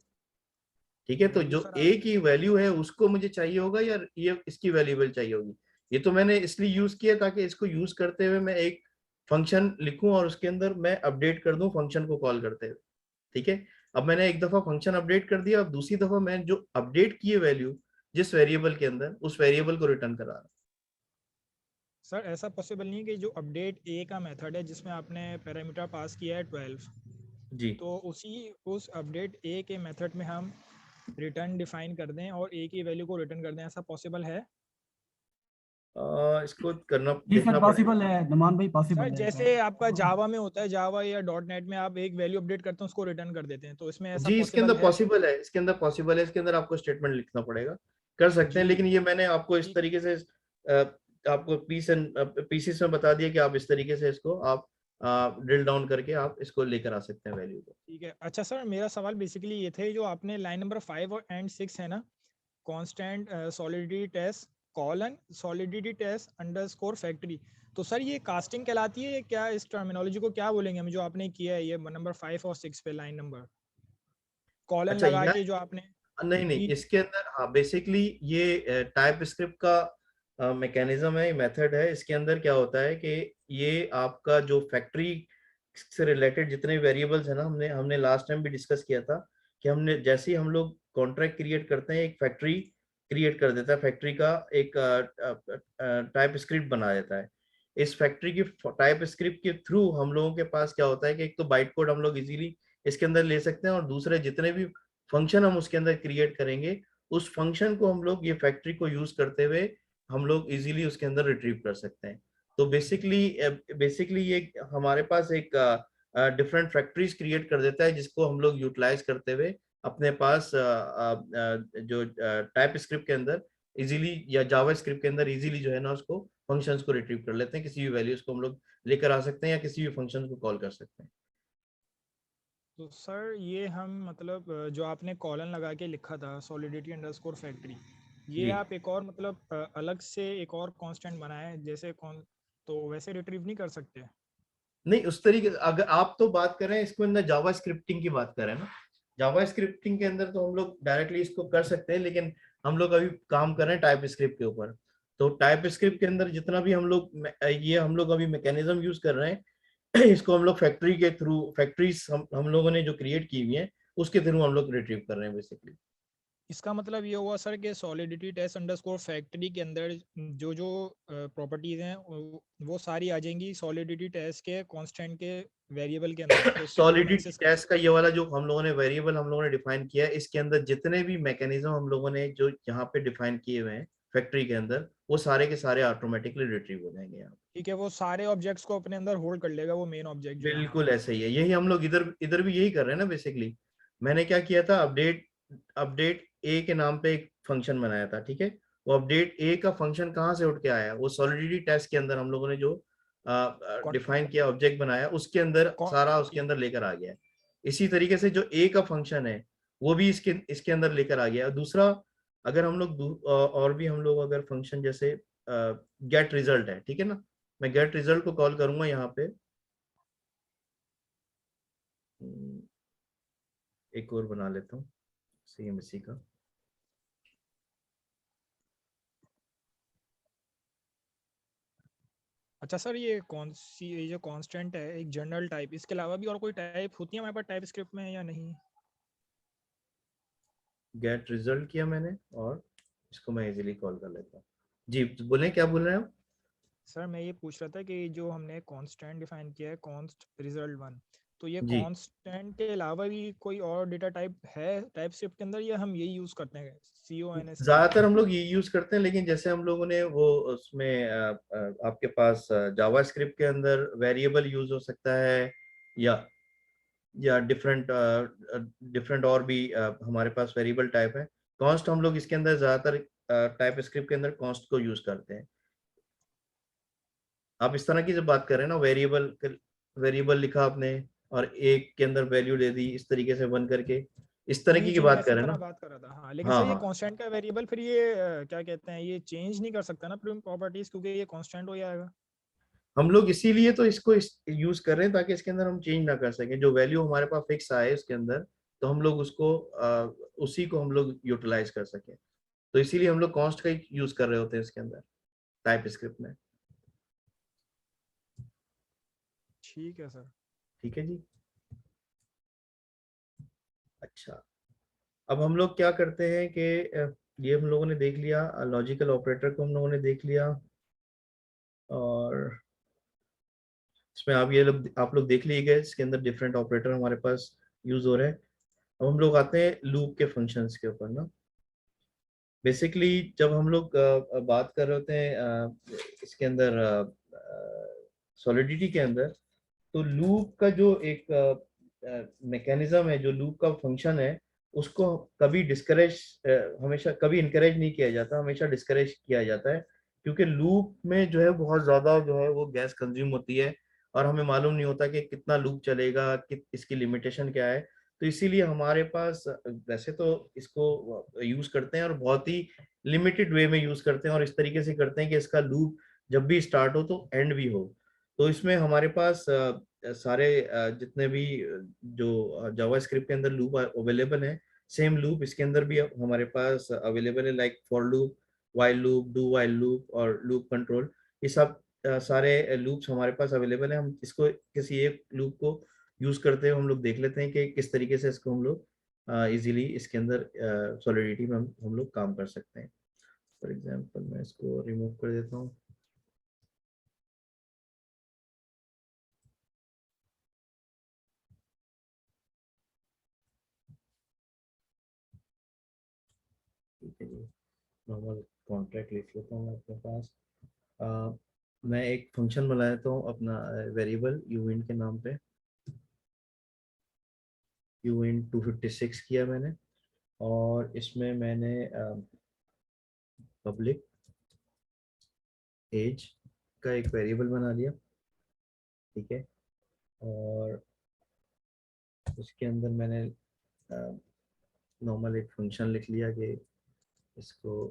ठीक है, तो वही तो जो सर ए की वैल्यू है उसको मुझे चाहिए होगा या ये इसकी वैल्यूबल चाहिए होगी? ये तो मैंने इसलिए यूज किया ताकि इसको यूज करते हुए मैं एक फंक्शन लिखूं और उसके अंदर मैं अपडेट कर दूं फंक्शन को कॉल करते हुए। ठीक है, अब मैंने एक दफा फंक्शन अपडेट कर दिया, अब दूसरी दफा मैं जो अपडेट किए वैल्यू जिस वेरिएबल के अंदर, उस वेरिएबल को रिटर्न करा रहा सर ऐसा पॉसिबल नहीं है कि जो अपडेट ए का मेथड है जिसमें आपने पैरामीटर पास किया है 12, हूं। जी, तो उस अपडेट ए के मेथड में हम रिटर्न डिफाइन कर दें और ए की वैल्यू को रिटर्न कर दें, ऐसा पॉसिबल है? इसको करना जी सर देखना पड़ेगा। पॉसिबल है नमान भाई, सर पॉसिबल है ऐसा। जैसे आपका जावा में होता है, जावा या डॉट नेट में आप एक वैल्यू अपडेट करते हैं उसको रिटर्न कर देते हैं, तो इसमें ऐसा जी, इसके पॉसिबल अंदर है? पॉसिबल है, इसके अंदर पॉसिबल है, इसके अंदर आपको स्टेटमेंट लिखना पड़ेगा। कर सकते हैं, जी लेकिन ये मैंने आपको इस ठीक तरीके से आपको पीसीस में बता दिया कि आप इस तरीके से इसको आप ड्रिल डाउन करके आप इसको लेकर आ सकते हैं वैल्यू को। ठीक है। अच्छा सर, मेरा सवाल बेसिकली ये थे, जो आपने लाइन नंबर 5 और एंड 6 है ना, constant solidity test colon solidity test underscore factory, तो सर ये कास्टिंग कहलाती है क्या? इस टर्मिनोलॉजी को क्या बोलेंगे हम, जो आपने किया है ये नंबर 5 और 6 पे लाइन नंबर कॉलन अच्छा, लगा यह के जो आपने नहीं नहीं, तीन। इसके अंदर हाँ बेसिकली ये टाइप स्क्रिप्ट का मैकेनिज्म है, मेथड है। इसके अंदर क्या होता है कि ये आपका जो फैक्ट्री से रिलेटेड जितने वेरिएबल्स है ना, हमने हमने लास्ट टाइम भी डिस्कस किया था कि हमने जैसे ही हम लोग कॉन्ट्रैक्ट क्रिएट करते हैं एक फैक्ट्री क्रिएट कर देता है, फैक्ट्री का एक टाइप स्क्रिप्ट बना देता है। इस फैक्ट्री की टाइप स्क्रिप्ट के थ्रू हम लोगों के पास क्या होता है कि एक तो बाइट कोड हम लोग इजीली इसके अंदर ले सकते हैं और दूसरे जितने भी फंक्शन हम उसके अंदर क्रिएट करेंगे उस फंक्शन को हम लोग ये फैक्ट्री को यूज करते हुए हम लोग इजीली उसके अंदर रिट्रीव कर सकते हैं। तो बेसिकली ये हमारे पास एक डिफरेंट फैक्ट्रीज क्रिएट कर देता है, जिसको हम लोग यूटिलाइज करते हुए अपने पास जो टाइप स्क्रिप्ट के अंदर इजीली या जावा स्क्रिप्ट के अंदर इजीली जो है ना उसको फंक्शंस को रिट्रीव कर लेते हैं, किसी भी वैल्यूज को हम लोग लेकर आ सकते हैं या किसी भी फंक्शन को कॉल कर सकते हैं। तो सर ये हम मतलब जो आपने कॉलन लगा के लिखा था सॉलिडिटी अंडरस्कोर फैक्ट्री, ये जी आप एक और मतलब अलग से एक और कांस्टेंट बनाए जैसे कौन, तो वैसे रिट्रीव नहीं कर सकते? नहीं, उस तरीके अगर आप तो बात कर रहे हैं इसको अंदर जावा स्क्रिप्टिंग की बात कर रहे हैं ना, जावा स्क्रिप्टिंग के अंदर तो हम लोग डायरेक्टली इसको कर सकते हैं, लेकिन हम लोग अभी काम कर रहे हैं टाइप स्क्रिप्ट के ऊपर। तो टाइप स्क्रिप्ट के अंदर जितना भी हम लोग अभी मैकेनिज्म यूज कर रहे हैं इसको हम लोग फैक्ट्री के थ्रू, फैक्ट्रीज हम लोगों ने जो क्रिएट की हुई है उसके थ्रू हम लोग रिट्रीव कर रहे हैं बेसिकली। इसका मतलब ये हुआ सर कि सॉलिडिटी टेस्ट अंडरस्कोर फैक्ट्री के अंदर जो जो प्रॉपर्टीज हैं वो सारी आ जाएंगी सॉलिडिटी टेस्ट के कांस्टेंट के वेरिएबल के अंदर, तो उसके थ्रू हम सॉलिडिटी एक्सेस कर टेस्ट का सकते ये हैं। वाला जो हम लोगों ने वेरिएबल हम लोगों ने डिफाइन किया है, इसके अंदर जितने भी मैकेनिज्म हम लोगों ने जो यहाँ पे डिफाइन किए हुए हैं फैक्ट्री के अंदर, वो सारे के सारे ऑटोमेटिकली रिट्रीव हो जाएंगे यहाँ। ठीक है, वो सारे ऑब्जेक्ट्स को अपने अंदर होल्ड कर लेगा, वो मेन ऑब्जेक्ट जो है हमारा। बिल्कुल ऐसे ही है, यही हम लोग इधर इधर भी यही कर रहे हैं ना बेसिकली। मैंने क्या किया था, अपडेट अपडेट ए के नाम पे एक फंक्शन बनाया था, ठीक है। वो अपडेट ए का फंक्शन कहाँ से उठ के आया, वो सॉलिडिटी टेस्ट के अंदर हम लोगों ने जो कौन डिफाइन किया ऑब्जेक्ट बनाया उसके अंदर कौन सारा उसके ठीक। अंदर लेकर आ गया है। इसी तरीके से जो ए का फंक्शन है वो भी इसके अंदर लेकर आ गया। दूसरा, अगर हम लोग और भी हम लोग अगर फंक्शन जैसे गेट रिजल्ट है, ठीक है ना, मैं गेट रिजल्ट को कॉल करूंगा यहाँ पे। एक और बना लेता हूँ सेम इसी का। अच्छा सर, ये कौन सी, ये जो कांस्टेंट है एक जनरल टाइप, इसके अलावा भी और कोई टाइप होती है हमारे पास टाइप स्क्रिप्ट में या नहीं? गेट रिजल्ट किया मैंने और इसको मैं इजीली कॉल कर लेता हूँ। जी बोले, क्या बोल रहे हैं आप? सर मैं ये पूछ रहा था कि जो हमने कांस्टेंट डिफाइन किया है कॉन्स्ट रिजल्ट वन, तो ये जी, कांस्टेंट के अलावा भी कोई और डेटा टाइप है टाइप स्क्रिप्ट के अंदर, या हम यही यूज करते हैं CONST? ज्यादातर हम लोग ये यूज करते हैं, लेकिन जैसे हम लोगों ने वो उसमें आपके पास जावा स्क्रिप्ट के अंदर वेरिएबल यूज हो सकता है, या डिफरेंट डिफरेंट और भी हमारे पास वेरिएबल टाइप है। कॉन्स्ट हम लोग इसके अंदर ज्यादातर टाइप स्क्रिप्ट के अंदर कॉन्स्ट को यूज करते हैं। आप इस तरह की जब बात कर रहे हैं ना, वेरिएबल लिखा आपने और एक के अंदर वैल्यू दे दी इस तरीके से बन करके, इस जी तरीके की जी, मैं बात कर इसी रहे हैं तरह ना। बात कर रहा था। हाँ, लेकिन हाँ सर ये हाँ, कांस्टेंट का वेरिएबल फिर ये क्या कहते हैं, ये चेंज नहीं कर सकता ना प्रॉपर्टीज, क्योंकि ये कांस्टेंट हो जाएगा। हम लोग इसीलिए तो इसको यूज कर रहे हैं ताकि इसके अंदर हम चेंज ना कर सकें। जो वैल्यू हमारे पास फिक्स आए उसके अंदर, तो हम लोग उसको उसी को हम लोग यूटिलाइज कर सकें। तो इसीलिए हम लोग कॉन्स्ट का यूज कर रहे होते हैं इसके अंदर टाइप स्क्रिप्ट में। ठीक है सर। ठीक है जी। अच्छा, अब हम लोग क्या करते हैं कि ये हम लोगों ने देख लिया, लॉजिकल ऑपरेटर को हम लोगों ने देख लिया, और इसमें आप लोग देख लीजिएगा इसके अंदर डिफरेंट ऑपरेटर हमारे पास यूज हो रहे हैं। अब हम लोग आते हैं लूप के फंक्शंस के ऊपर ना। बेसिकली जब हम लोग बात कर रहे होते हैं इसके अंदर सॉलिडिटी के अंदर, तो लूप का जो एक मैकेनिज्म है, जो लूप का फंक्शन है, उसको कभी डिस्करेज हमेशा कभी इनकरेज नहीं किया जाता, हमेशा डिस्करेज किया जाता है। क्योंकि लूप में जो है बहुत ज्यादा जो है वो गैस कंज्यूम होती है, और हमें मालूम नहीं होता कि कितना लूप चलेगा, कि इसकी लिमिटेशन क्या है। तो इसीलिए हमारे पास वैसे तो इसको यूज करते हैं और बहुत ही लिमिटेड वे में यूज करते हैं, और इस तरीके से करते हैं कि इसका लूप जब भी स्टार्ट हो तो एंड भी हो। तो इसमें हमारे पास सारे जितने भी जो जावा स्क्रिप्ट के अंदर लूप अवेलेबल है, सेम लूप इसके अंदर भी हमारे पास अवेलेबल है, like for loop, while loop, do while loop और लूप कंट्रोल। ये सब सारे लूप्स हमारे पास अवेलेबल है। हम इसको किसी एक लूप को यूज करते हैं, हम लोग देख लेते हैं कि किस तरीके से इसको हम लोग इजीली इसके अंदर सॉलिडिटी में हम लोग काम कर सकते हैं। फॉर एग्जांपल मैं इसको रिमूव कर देता हूँ। ठीक है जी, नॉर्मल कॉन्ट्रैक्ट लिख लेता हूँ मैं अपने पास। मैं एक फंक्शन बना लेता हूँ अपना वेरिएबल यूविन के नाम पे। uint256 किया मैंने, और इसमें मैंने पब्लिक एज का एक वेरिएबल बना लिया, ठीक है। और उसके अंदर मैंने नॉर्मल एक फंक्शन लिख लिया कि इसको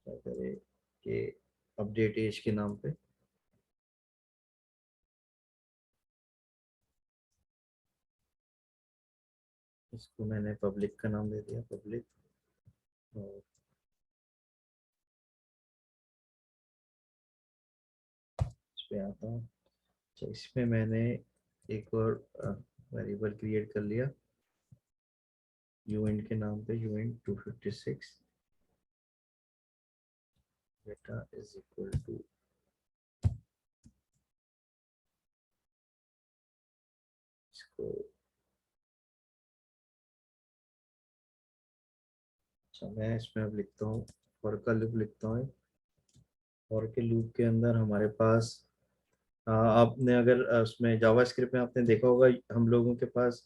क्या करे कि अपडेट एज के नाम पे इसको मैंने पब्लिक का नाम दे दिया, पब्लिक। और इस पे आता हूँ, तो इसमें मैंने एक और वेरिएबल क्रिएट कर लिया uint के नाम पे, uint256 data is equal to इसको, अच्छा मैं इसमें अब लिखता हूँ फॉर का लूप लिखता हूँ। फॉर के लूप के अंदर हमारे पास आपने अगर उसमें जावास्क्रिप्ट में आपने देखा होगा, हम लोगों के पास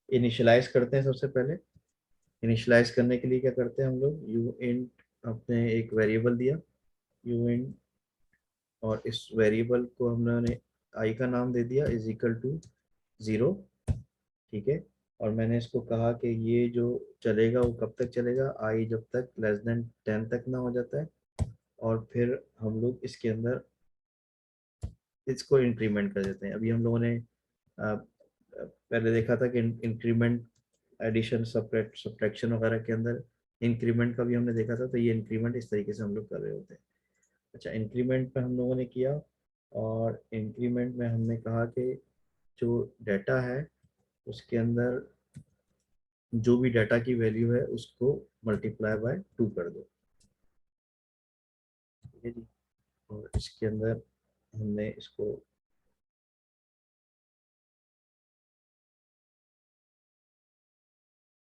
इनिशियलाइज करते हैं। सबसे पहले इनिशियलाइज करने के लिए क्या करते हैं हम लोग, uint आपने एक वेरिएबल दिया uint, और इस वेरिएबल को हमने आई का नाम दे दिया इज इक्वल टू 0, ठीक है। और मैंने इसको कहा कि ये जो चलेगा वो कब तक चलेगा, आई जब तक लेस देन 10 तक ना हो जाता है। और फिर हम लोग इसके अंदर इसको इंक्रीमेंट कर देते हैं। अभी हम लोगों ने पहले देखा था कि इंक्रीमेंट, एडिशन, सब्ट्रैक्शन वगैरह के अंदर इंक्रीमेंट का भी हमने देखा था। तो ये इंक्रीमेंट इस तरीके से हम लोग कर रहे होते हैं। अच्छा, इंक्रीमेंट पे हम लोगों ने किया, और इंक्रीमेंट में हमने कहा कि जो डाटा है उसके अंदर जो भी डाटा की वैल्यू है उसको मल्टीप्लाई बाय 2 कर दो, ठीक है जी। और इसके अंदर हमने इसको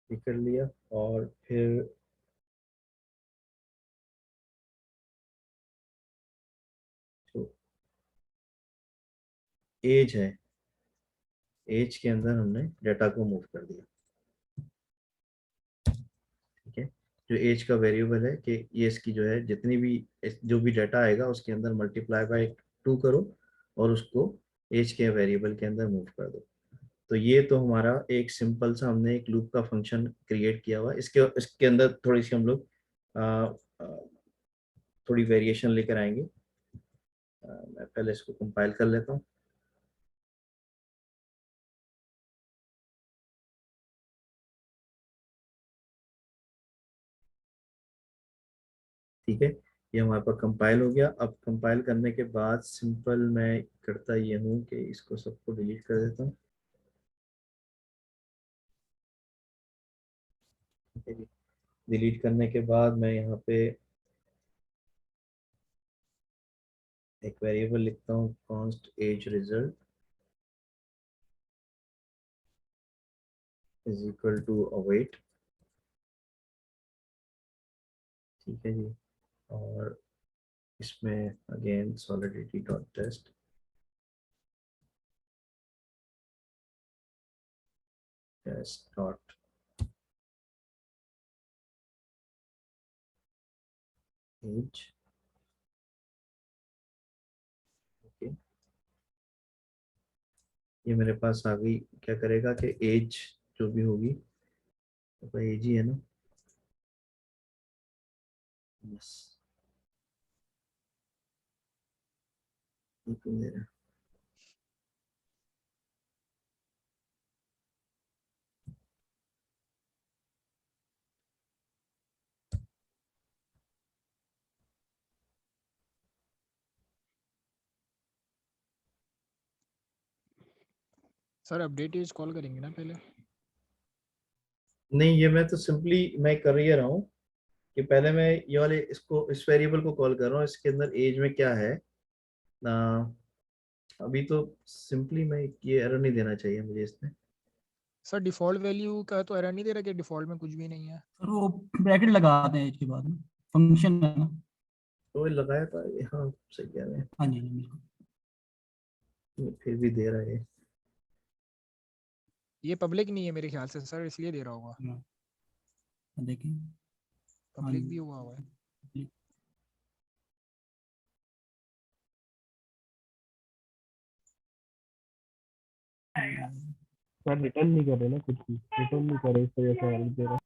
भी कर लिया। और फिर जो एज है, एज के अंदर हमने डाटा को मूव कर दिया, ठीक है। जो एज का वेरिएबल है कि ये इसकी जो है जितनी भी जो भी डाटा आएगा उसके अंदर मल्टीप्लाई बाय 2 करो और उसको एज के वेरिएबल के अंदर मूव कर दो। तो ये तो हमारा एक सिंपल सा हमने एक लूप का फंक्शन क्रिएट किया हुआ। इसके इसके अंदर थोड़ी सी हम लोग थोड़ी वेरिएशन लेकर आएंगे। मैं पहले इसको कंपाइल कर लेता हूँ। ठीक है, ये हमारे पास कंपाइल हो गया। अब कंपाइल करने के बाद सिंपल मैं करता ये हूँ कि इसको सबको डिलीट कर देता हूँ। डिलीट करने के बाद मैं यहाँ पे एक वेरिएबल लिखता हूँ, const as result is equal to await, ठीक है जी। और इसमें again solidity dot test dot as, okay. ये मेरे पास आ गई। क्या करेगा कि एज जो भी होगी, तो एज ही है ना, यस, मेरा सर अपडेट एज कॉल करेंगे ना पहले? नहीं, ये मैं तो सिंपली मैं कर ही रहा हूँ कि पहले मैं ये वाले इसको इस वेरिएबल को कॉल कर रहा हूँ। इसके अंदर एज में क्या है ना, अभी तो सिंपली मैं ये एरर नहीं देना चाहिए मुझे इसमें। सर डिफ़ॉल्ट वैल्यू का तो एरर नहीं दे रहा कि डिफ़ॉल्ट में कुछ भी नहीं है? सर वो ब्रैकेट लगाते हैं इसके बाद में, फंक्शन है ना। तो ये लगाया था ये, हाँ सही कह रहे हाँ जी, हाँ जी। हैं, फिर भी दे रहा है। ये पब्लिक नहीं है मेरे ख्याल से सर, इसलिए दे रहा होगा। हाँ, देखिए। हाँ पब्लिक भी हुआ हुआ है। जी। सर रिटर्न नहीं कर रहे ना, कुछ भी रिटर्न नहीं कर रहे, इस वजह से वैलिड दे रहा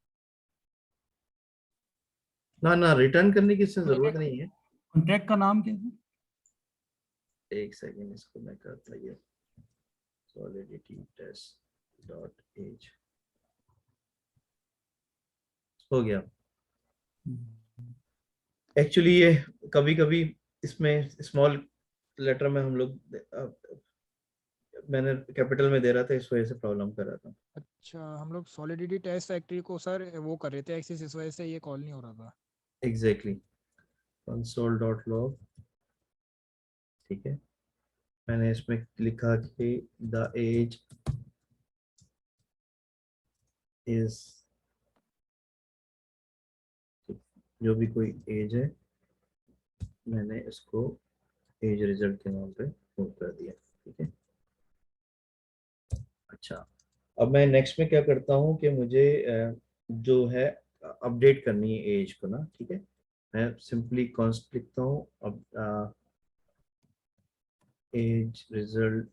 ना ना, रिटर्न करने की इससे जरूरत नहीं है। कॉन्ट्रैक्ट का नाम क्या है? एक सेकेंड, इसको मैं करता ये solidity test dot age हो गया। एक्चुअली ये कभी कभी इसमें स्मॉल लेटर में हम लोग मैंने कैपिटल में दे रहा था, इस वजह से प्रॉब्लम कर रहा था। अच्छा, हम लोग सॉलिडिटी टेस्ट फैक्ट्री को सर वो कर रहे थे एक्सेस, इस वजह से ये कॉल नहीं हो रहा था। एग्जैक्टली, console.log, ठीक है। मैंने इसमें लिखा कि द एज इज, जो भी कोई एज है मैंने इसको एज रिजल्ट के नाम पे मूव कर दिया, ठीक है। अच्छा, अब मैं नेक्स्ट में क्या करता हूँ कि मुझे जो है अपडेट करनी है एज को ना, ठीक है। मैं सिंपली कॉन्स्ट लिखता हूँ, अब एज रिजल्ट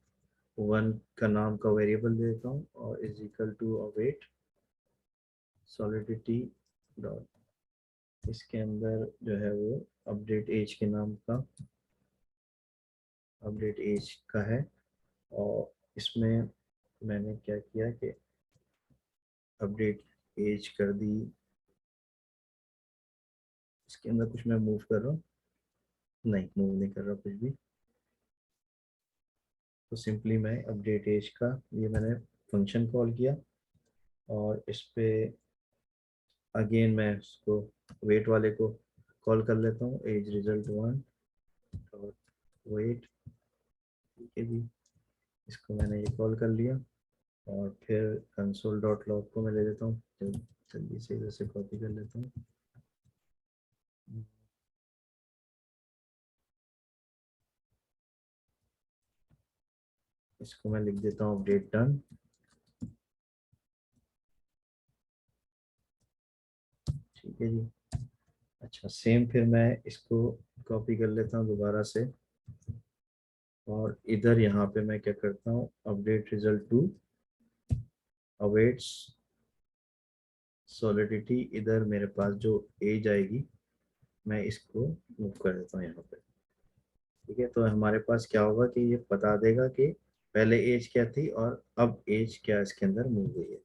1 का नाम का वेरिएबल देता हूँ और is equal to await solidity dot, इसके अंदर जो है वो अपडेट एज के नाम का अपडेट एज का है। और इसमें मैंने क्या किया कि अपडेट एज कर दी, इसके अंदर कुछ मैं मूव कर रहा हूँ, नहीं मूव नहीं कर रहा कुछ भी। तो सिंपली मैं अपडेट एज का ये मैंने फंक्शन कॉल किया और इस पे अगेन मैं उसको वेट वाले को कॉल कर लेता हूँ, एज रिजल्ट 1 और वेट, ठीक है जी। इसको मैंने ये कॉल कर लिया और फिर कंसोल डॉट लॉग को मैं ले लेता हूँ, जल्दी से इधर से कॉपी कर लेता हूँ। इसको मैं लिख देता हूँ अपडेट डन, ठीक है जी। अच्छा, सेम फिर मैं इसको कॉपी कर लेता हूँ दोबारा से और इधर यहाँ पे मैं क्या करता हूँ, update result to awaits solidity, इधर मेरे पास जो एज आएगी मैं इसको मूव कर देता हूँ यहाँ पे, ठीक है। तो हमारे पास क्या होगा कि ये बता देगा कि पहले एज क्या थी और अब एज क्या इसके अंदर मूव हुई है।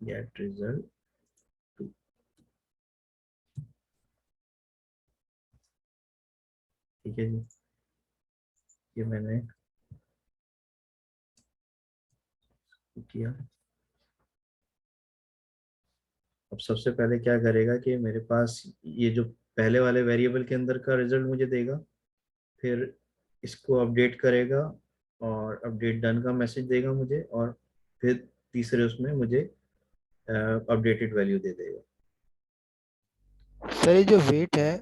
गेट रिजल्ट 2, ठीक है जी। ये मैंने किया। अब सबसे पहले क्या करेगा कि मेरे पास ये जो पहले वाले वेरिएबल के अंदर का रिजल्ट मुझे देगा, फिर इसको अपडेट करेगा और अपडेट डन का मैसेज देगा मुझे, और फिर तीसरे उसमें मुझे अपडेटेड वैल्यू दे देगा। सर ये जो वेट है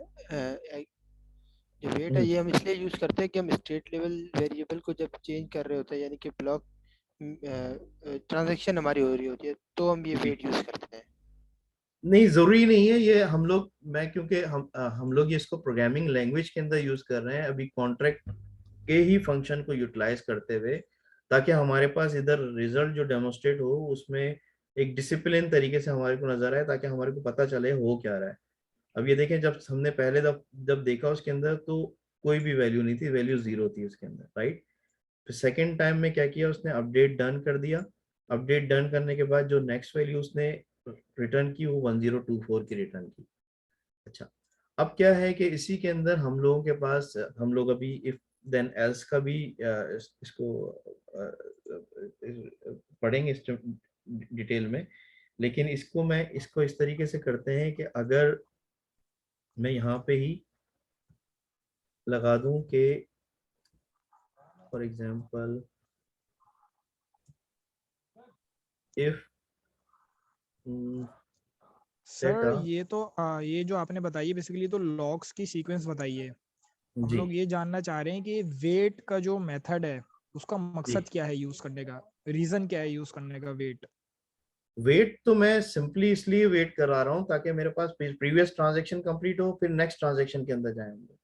जो वेट है हम्म, ये हम इसलिए यूज करते हैं कि हम स्टेट लेवल वेरिएबल को जब चेंज कर रहे होते हैं, यानी कि ब्लॉक ट्रांजैक्शन हमारी हो रही होती है, तो हम ये जी। वेट यूज करते हैं। नहीं, जरूरी नहीं है ये, हम लोग मैं क्योंकि हम लोग ये इसको प्रोग्रामिंग लैंग्वेज के अंदर यूज कर रहे हैं अभी कॉन्ट्रैक्ट के ही फंक्शन को यूटिलाइज करते हुए, ताकि हमारे पास इधर रिजल्ट जो डेमोस्ट्रेट हो उसमें एक डिसिप्लिन तरीके से हमारे को नजर आए, ताकि हमारे को पता चले हो क्या रहा है। अब ये देखें, जब हमने पहले जब देखा उसके अंदर तो कोई भी वैल्यू नहीं थी, वैल्यू 0 थी उसके अंदर, राइट। फिर सेकेंड टाइम में क्या किया उसने, अपडेट डन कर दिया। अपडेट डन करने के बाद जो नेक्स्ट वैल्यू उसने रिटर्न की वो 1024 की रिटर्न की। अच्छा, अब क्या है कि इसी के अंदर हम लोगों के पास, हम लोग अभी इफ देन एल्स का भी इसको पढ़ेंगे इस डिटेल में। लेकिन इसको इस तरीके से करते हैं कि अगर मैं यहाँ पे ही लगा दूं कि for example if sir data, ये तो ये जो आपने बताई है बेसिकली तो लॉग्स की सीक्वेंस बताई है। हम जी लोग ये जानना चाह रहे हैं कि वेट का जो मेथड है उसका जी। मकसद क्या है यूज करने का, रीजन क्या है यूज करने का वेट। वेट तो मैं सिंपली इसलिए वेट करा रहा हूँ ताकि मेरे पास प्रीवियस ट्रांजेक्शन कंप्लीट हो, फिर नेक्स्ट ट्रांजेक्शन के अंदर जाएंगे।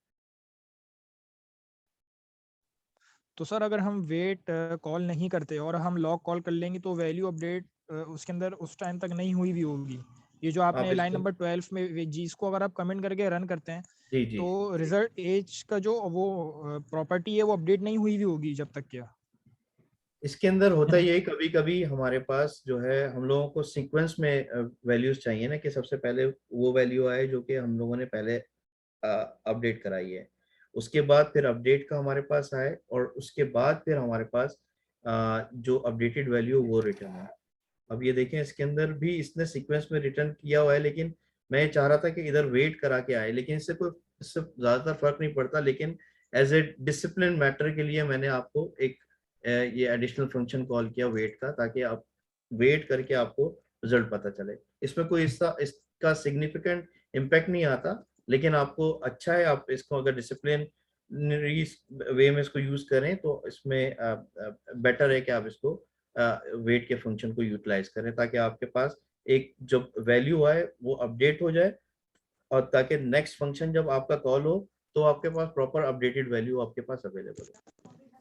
तो सर अगर हम वेट कॉल नहीं करते और हम लॉग कॉल कर लेंगे तो वैल्यू अपडेट उसके अंदर उस टाइम तक नहीं हुई भी होगी। ये जो आप आपने लाइन इसको, नंबर 12 में जी इसको अगर आप कमेंट करके रन करते हैं जी जी, तो रिजल्ट एज का जो वो प्रॉपर्टी है वो अपडेट नहीं हुई भी होगी जब तक क्या। इसके अंदर होता यही, कभी कभी हमारे पास जो है हम लोगों को सीक्वेंस में वैल्यूज चाहिए ना, कि सबसे पहले वो वैल्यू आए जो कि हम लोगों ने पहले अपडेट कराई है, उसके बाद फिर अपडेट का हमारे पास आए, और उसके बाद फिर हमारे पास जो अपडेटेड वैल्यू वो रिटर्न है। अब ये देखें, इसके अंदर भी इसने सीक्वेंस में रिटर्न किया हुआ है, लेकिन मैं चाह रहा था कि इधर वेट करा के आए, लेकिन इससे ज्यादातर फर्क नहीं पड़ता, लेकिन एज ए डिसिप्लिन मैटर के लिए मैंने आपको एक ये एडिशनल फंक्शन कॉल किया वेट का, ताकि आप वेट करके आपको रिजल्ट पता चले। इसमें कोई इसका सिग्निफिकेंट इम्पैक्ट नहीं आता, लेकिन आपको अच्छा है, आप इसको अगर डिसिप्लिन वे में इसको यूज करें तो इसमें बेटर है कि आप इसको वेट के फंक्शन को यूटिलाइज करें, ताकि आपके पास एक जब वैल्यू आए वो अपडेट हो जाए, और ताकि नेक्स्ट फंक्शन जब आपका कॉल हो तो आपके पास प्रॉपर अपडेटेड वैल्यू आपके पास अवेलेबल हो।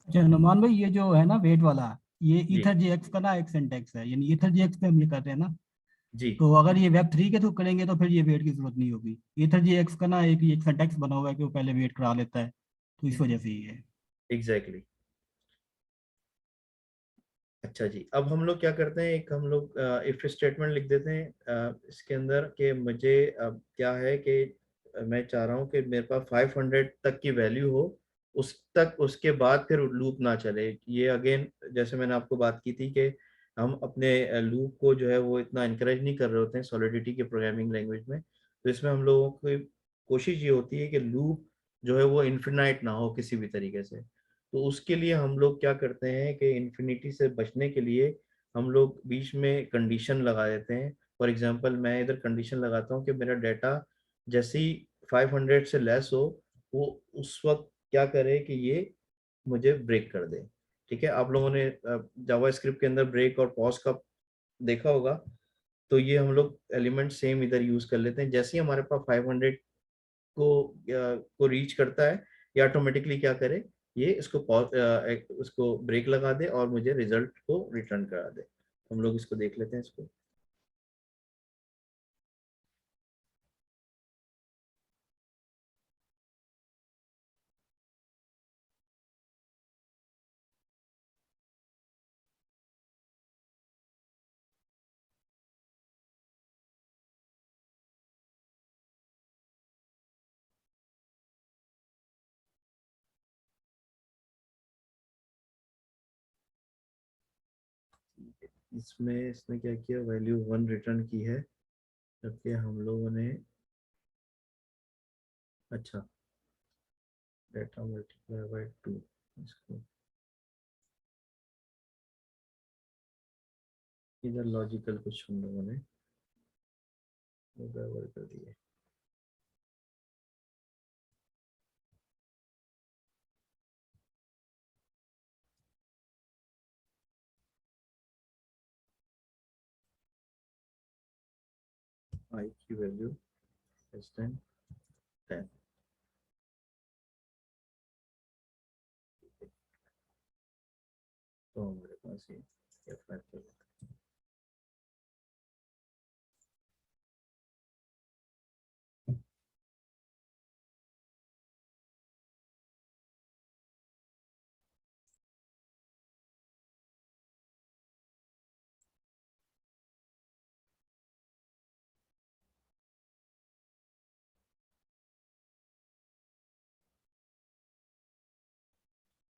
अच्छा हनुमान भाई, ये जो है ना वेट वाला, ये जी ईथर जेएक्स का ना एक सिंटेक्स है, यानी ईथर जेएक्स पे हम ये कर रहे हैं ना। जी तो अगर ये वेब 3 के थ्रू करेंगे तो फिर ये वेट की जरूरत नहीं होगी। ईथर जेएक्स का ना एक सिंटेक्स बना हुआ है कि वो पहले वेट करा लेता है, तो इस वजह से ये है। एग्जैक्टली। अच्छा जी, अब हम लोग क्या करते हैं, एक हम लोग इफ स्टेटमेंट लिख देते हैं इसके अंदर, कि मुझे क्या है कि मैं चाह रहा हूँ कि मेरे पास 500 तक की वैल्यू हो, उस तक, उसके बाद फिर लूप ना चले। ये अगेन जैसे मैंने आपको बात की थी कि हम अपने लूप को जो है वो इतना इनकरेज नहीं कर रहे होते हैं सॉलिडिटी के प्रोग्रामिंग लैंग्वेज में। तो इसमें हम लोगों की कोशिश ये होती है कि लूप जो है वो इन्फिनाइट ना हो किसी भी तरीके से। तो उसके लिए हम लोग क्या करते हैं कि इन्फिनिटी से बचने के लिए हम लोग बीच में कंडीशन लगा देते हैं। फॉर एग्जांपल मैं इधर कंडीशन लगाता हूँ कि मेरा डाटा जैसे ही 500 से लेस हो, वो उस वक्त क्या करे कि ये मुझे ब्रेक कर दे। ठीक है, आप लोगों ने जावा स्क्रिप्ट के अंदर ब्रेक और पॉज का देखा होगा। तो ये हम लोग एलिमेंट सेम इधर यूज कर लेते हैं। जैसे ही हमारे पास 500 को रीच करता है, ये ऑटोमेटिकली क्या करे, ये उसको ब्रेक लगा दे और मुझे रिजल्ट को रिटर्न करा दे। हम लोग इसको देख लेते हैं इसको। इसमें इसने क्या किया, वैल्यू 1 रिटर्न की है, जबकि हम लोगों ने, अच्छा, डेटा मल्टीप्लाई बाय 2, इसको इधर लॉजिकल कुछ हम लोगों ने गड़बड़ कर दिया। आई की वैल्यू लेस देन 10। तो हमारे पास ये F5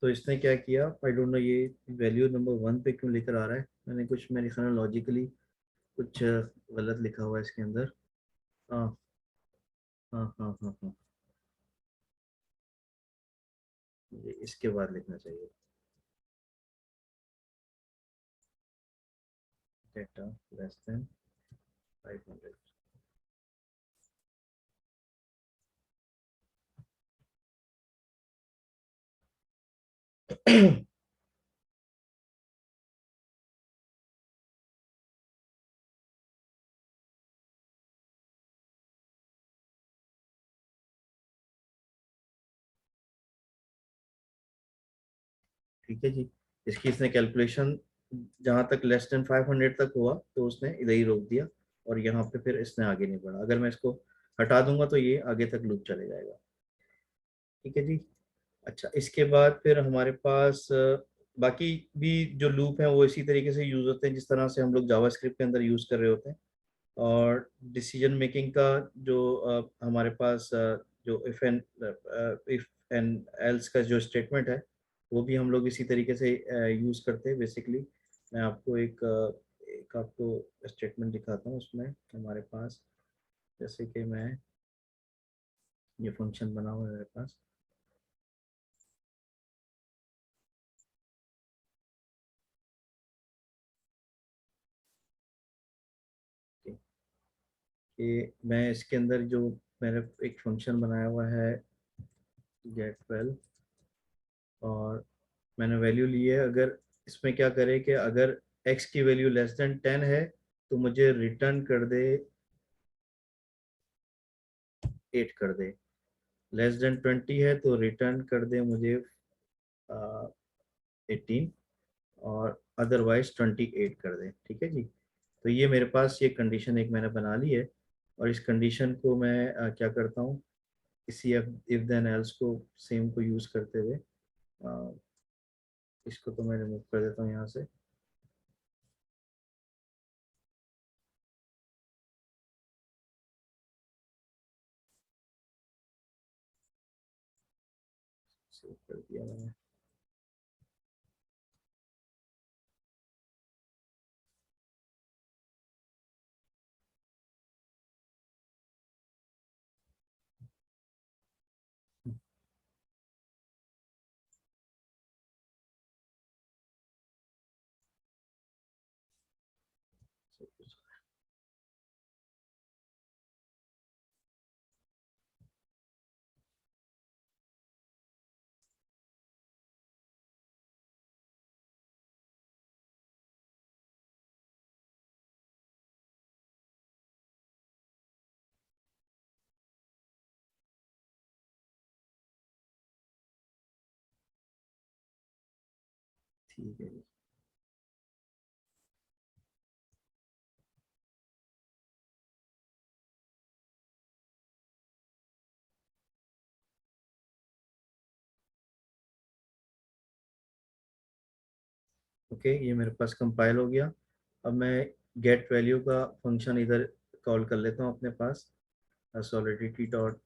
तो इसने क्या किया, आई डोंट नो ये वैल्यू नंबर 1 पे क्यों लेकर आ रहा है। मैंने कुछ, मेरे ख्याल लॉजिकली कुछ गलत लिखा हुआ है इसके अंदर। हाँ हाँ हाँ हाँ हाँ, मुझे इसके बाद लिखना चाहिए, डेटा लेस देन 500। ठीक है जी, इसकी इसने कैलकुलेशन जहां तक लेस देन 500 तक हुआ तो उसने इधर ही रोक दिया, और यहाँ पे फिर इसने आगे नहीं बढ़ा। अगर मैं इसको हटा दूंगा तो ये आगे तक लूप चले जाएगा। ठीक है जी। अच्छा, इसके बाद फिर हमारे पास बाकी भी जो लूप हैं वो इसी तरीके से यूज होते हैं जिस तरह से हम लोग जावास्क्रिप्ट के अंदर यूज कर रहे होते हैं। और डिसीजन मेकिंग का जो हमारे पास जो इफ एंड एल्स का जो स्टेटमेंट है वो भी हम लोग इसी तरीके से यूज करते हैं बेसिकली। मैं आपको एक आपको स्टेटमेंट दिखाता हूँ। उसमें हमारे पास, जैसे कि मैं, ये फंक्शन बना हुआ है मेरे पास। कि मैं इसके अंदर जो मैंने एक फंक्शन बनाया हुआ है गेट वेल, और मैंने वैल्यू ली है। अगर इसमें क्या करे कि अगर x की वैल्यू लेस देन 10 है तो मुझे रिटर्न कर दे 8 कर दे, लेस देन 20 है तो रिटर्न कर दे मुझे 18, और अदरवाइज 28 कर दे। ठीक है जी। तो ये मेरे पास ये कंडीशन एक मैंने बना ली है, और इस कंडीशन को मैं क्या करता हूँ, इसी इफ देन एल्स को सेम को यूज करते हुए इसको तो मैं रिमूव कर देता हूँ यहाँ से। सेव कर दिया मैंने। ठीक है जी। ओके, ये मेरे पास कंपाइल हो गया। अब मैं गेट वैल्यू का फंक्शन इधर कॉल कर लेता हूँ अपने पास, सॉलिडिटी डॉट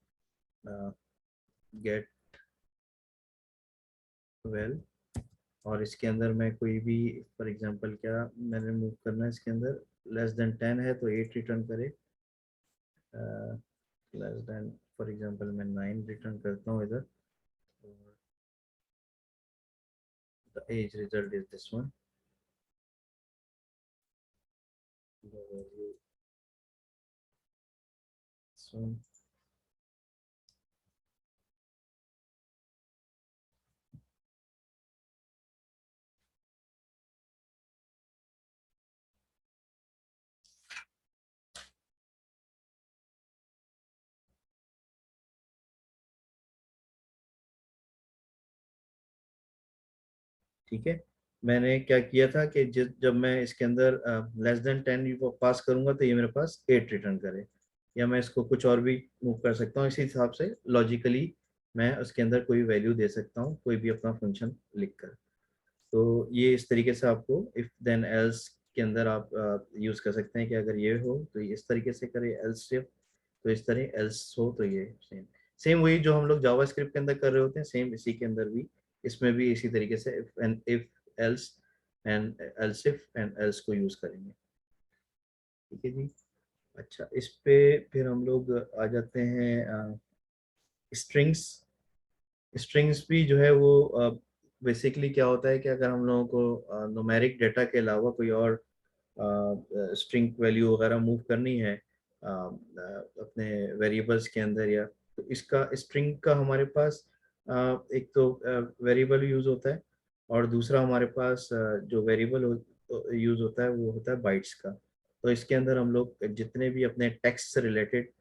गेट वेल, और इसके अंदर मैं कोई भी, फॉर एग्जांपल क्या मैंने मूव करना है इसके अंदर, लेस देन 10 है तो 8 रिटर्न करे, लेस देन फॉर एग्जांपल मैं 9 रिटर्न करता हूँ इधर। The as result is this one, the value this one. ठीक है, मैंने क्या किया था कि जब मैं इसके अंदर लेस देन 10 पास करूंगा तो ये मेरे पास 8 रिटर्न करे, या मैं इसको कुछ और भी मूव कर सकता हूँ। इसी हिसाब से लॉजिकली मैं उसके अंदर कोई वैल्यू दे सकता हूँ, कोई भी अपना फंक्शन लिखकर। तो ये इस तरीके से आपको इफ देन एल्स के अंदर आप यूज कर सकते हैं कि अगर ये हो तो ये इस तरीके से करे, एल्स सिर्फ तो इस तरह, एल्स हो तो ये सेम सेम वही जो हम लोग जावास्क्रिप्ट के अंदर कर रहे होते हैं, सेम इसी के अंदर भी, इसमें भी इसी तरीके से if and if else and else if and else को यूज करेंगे। ठीक है जी। अच्छा, इस पे फिर हम लोग आ जाते हैं स्ट्रिंग्स। स्ट्रिंग्स भी जो है वो बेसिकली क्या होता है कि अगर हम लोगों को न्यूमेरिक डेटा के अलावा कोई और स्ट्रिंग वैल्यू वगैरह मूव करनी है अपने वेरिएबल्स के अंदर, या तो इसका स्ट्रिंग का हमारे पास एक तो वेरिएबल यूज होता है, और दूसरा हमारे पास जो वेरिएबल यूज होता है वो होता है बाइट्स का। तो इसके अंदर हम लोग जितने भी अपने टेक्स्ट से रिलेटेड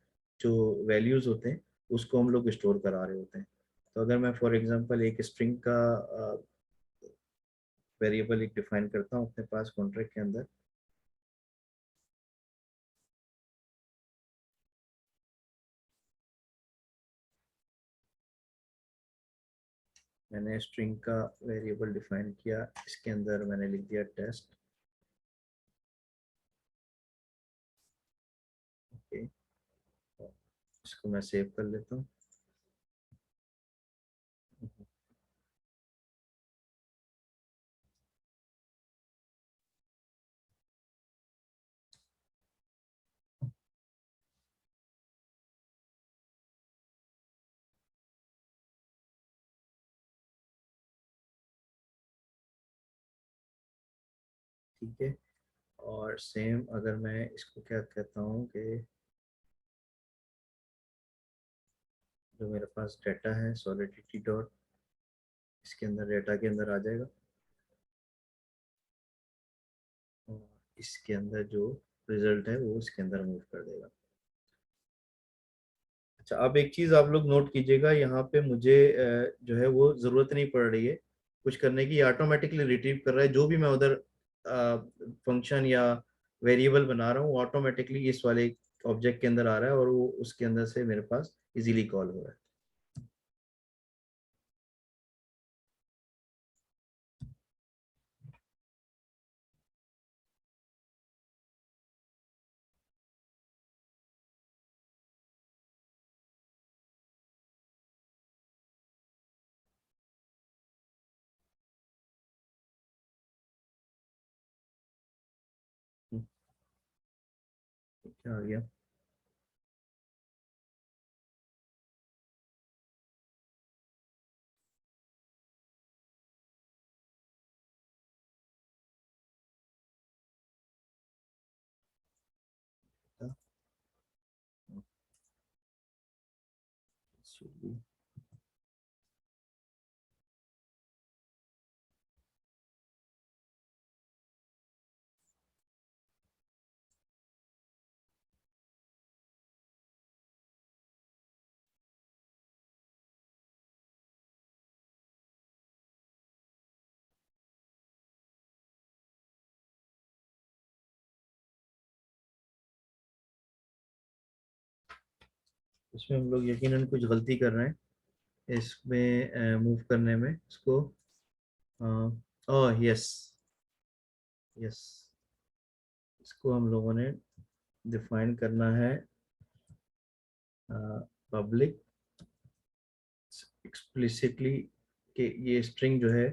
जो वैल्यूज होते हैं उसको हम लोग स्टोर करा रहे होते हैं। तो अगर मैं फॉर एग्जांपल एक स्ट्रिंग का वेरिएबल एक डिफाइन करता हूँ अपने पास कॉन्ट्रैक्ट के अंदर, मैंने स्ट्रिंग का वेरिएबल डिफाइन किया, इसके अंदर मैंने लिख दिया टेस्ट। ओके, इसको मैं सेव कर लेता हूँ। ठीक है, और सेम अगर मैं इसको क्या कहता हूँ कि जो मेरे पास डाटा है सॉलिडिटी डॉट, इसके अंदर डाटा के अंदर आ जाएगा और इसके अंदर जो रिजल्ट है वो इसके अंदर मूव कर देगा। अच्छा, अब एक चीज आप लोग नोट कीजिएगा, यहाँ पे मुझे जो है वो जरूरत नहीं पड़ रही है कुछ करने की, ऑटोमेटिकली रिट्रीव कर रहा है जो भी मैं उधर फंक्शन या वेरिएबल बना रहा हूँ, ऑटोमेटिकली इस वाले ऑब्जेक्ट के अंदर आ रहा है और वो उसके अंदर से मेरे पास इजीली कॉल हो रहा है। क्या आ गया? इसमें हम लोग यकीनन कुछ गलती कर रहे हैं इसमें मूव करने में इसको। ओह यस, यस, इसको हम लोगों ने डिफाइन करना है पब्लिक एक्सप्लिसिटली, कि ये स्ट्रिंग जो है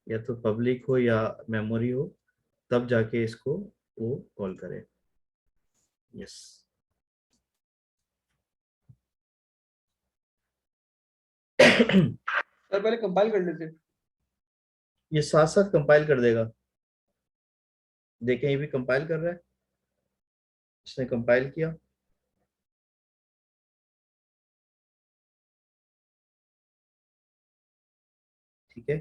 या तो पब्लिक हो या मेमोरी हो, तब जाके इसको वो कॉल करे। यस, सर पहले कंपाइल कर लेते। ये साथ साथ कंपाइल कर देगा। देखें, ये भी कंपाइल कर रहा है, इसने कंपाइल किया। ठीक है,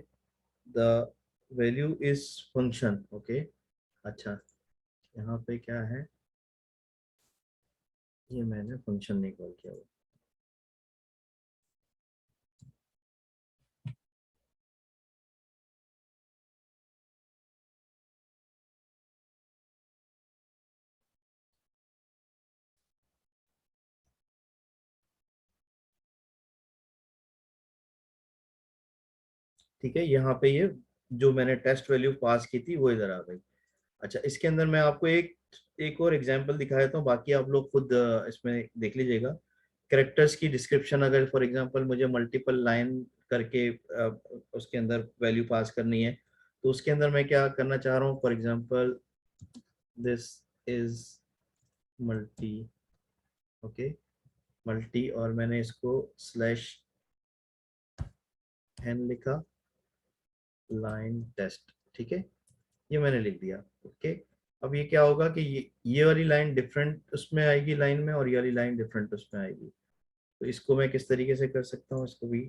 the value is function. Okay, अच्छा, यहाँ पे क्या है, ये मैंने फंक्शन नहीं कॉल किया हुआ। ठीक है, यहाँ पे ये जो मैंने टेस्ट वैल्यू पास की थी वो इधर आ गई। अच्छा, इसके अंदर मैं आपको एक एक और एग्जांपल दिखा देता हूँ, बाकी आप लोग खुद इसमें देख लीजिएगा। कैरेक्टर्स की डिस्क्रिप्शन, अगर फॉर एग्जांपल मुझे मल्टीपल लाइन करके उसके अंदर वैल्यू पास करनी है, तो उसके अंदर मैं क्या करना चाह रहा हूँ, for example this is multi, okay, multi, और मैंने इसको स्लैश एन लिखा, लाइन टेस्ट। ठीक है, ये मैंने लिख दिया। ओके, अब ये क्या होगा कि ये वाली लाइन डिफरेंट उसमें आएगी लाइन में, और ये वाली लाइन डिफरेंट उसमें आएगी। तो इसको मैं किस तरीके से कर सकता हूँ, इसको भी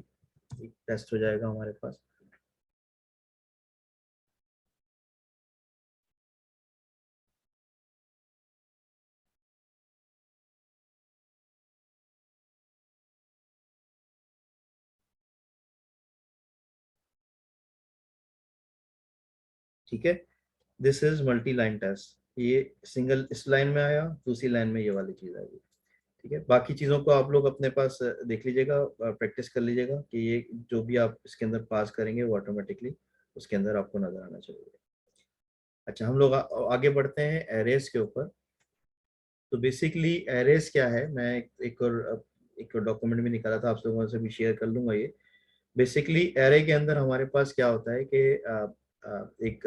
एक टेस्ट हो जाएगा हमारे पास। ठीक है, this is multi line test. ये सिंगल इस लाइन में आया, दूसरी लाइन में ये वाली चीज आ गई। ठीक है, बाकी चीज़ों को आप लोग अपने पास देख लीजिएगा, प्रैक्टिस कर लीजिएगा कि ये जो भी आप इसके अंदर पास करेंगे वो ऑटोमेटिकली उसके अंदर आपको नजर आना चाहिए। अच्छा, हम लोग आगे बढ़ते हैं एरेस के ऊपर। तो बेसिकली एरेस क्या है, मैं एक डॉक्यूमेंट भी निकाला था, आप लोगों से भी शेयर कर लूंगा ये। बेसिकली एरे के अंदर हमारे पास क्या होता है कि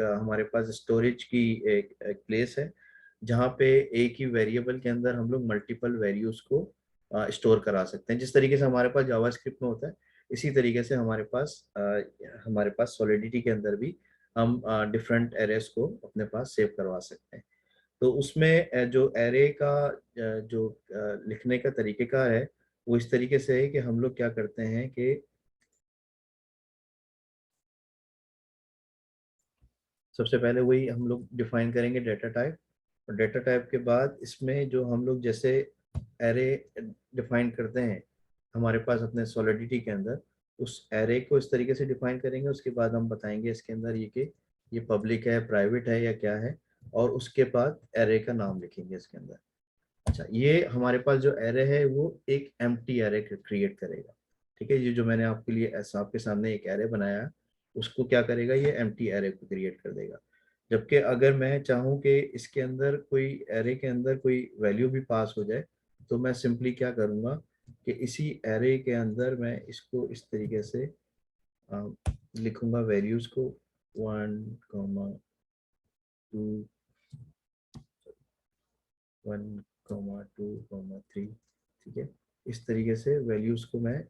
हमारे पास स्टोरेज की एक प्लेस है जहाँ पे एक ही वेरिएबल के अंदर हम लोग मल्टीपल वैल्यूज को स्टोर करा सकते हैं। जिस तरीके से हमारे पास जावास्क्रिप्ट में होता है, इसी तरीके से हमारे पास सॉलिडिटी के अंदर भी हम डिफरेंट एरेस को अपने पास सेव करवा सकते हैं। तो उसमें जो एरे का जो लिखने का तरीकेकार है वो इस तरीके से है कि हम लोग क्या करते हैं कि सबसे पहले वही हम लोग डिफाइन करेंगे डेटा टाइप, और डेटा टाइप के बाद इसमें जो हम लोग जैसे एरे डिफाइन करते हैं हमारे पास अपने सॉलिडिटी के अंदर, उस एरे को इस तरीके से डिफाइन करेंगे। उसके बाद हम बताएंगे इसके अंदर ये कि ये पब्लिक है, प्राइवेट है या क्या है, और उसके बाद एरे का नाम लिखेंगे इसके अंदर। अच्छा, ये हमारे पास जो एरे है वो एक एम्प्टी एरे क्रिएट करेगा। ठीक है, ये जो मैंने आपके लिए ऐसा आपके सामने एक एरे बनाया है, उसको क्या करेगा, ये एम्प्टी एरे को क्रिएट कर देगा। जबकि अगर मैं चाहूँ कि इसके अंदर कोई एरे के अंदर कोई वैल्यू भी पास हो जाए, तो मैं सिंपली क्या करूँगा कि इसी एरे के अंदर मैं इसको इस तरीके से लिखूंगा, वैल्यूज को 1, 2, 1, 2, 3। ठीक है, इस तरीके से वैल्यूज को मैं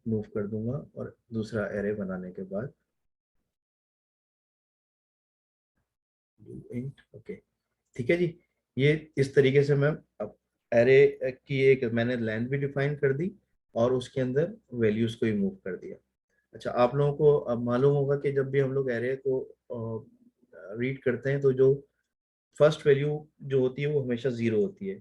मूव कर दूंगा और दूसरा एरे बनाने के बाद ओके। ठीक है जी, ये इस तरीके से मैं अब एरे की एक मैंने लेंथ भी डिफाइन कर दी और उसके अंदर वैल्यूज को ही मूव कर दिया। अच्छा, आप लोगों को अब मालूम होगा कि जब भी हम लोग एरे को रीड करते हैं तो जो फर्स्ट वैल्यू जो होती है वो हमेशा 0 होती है।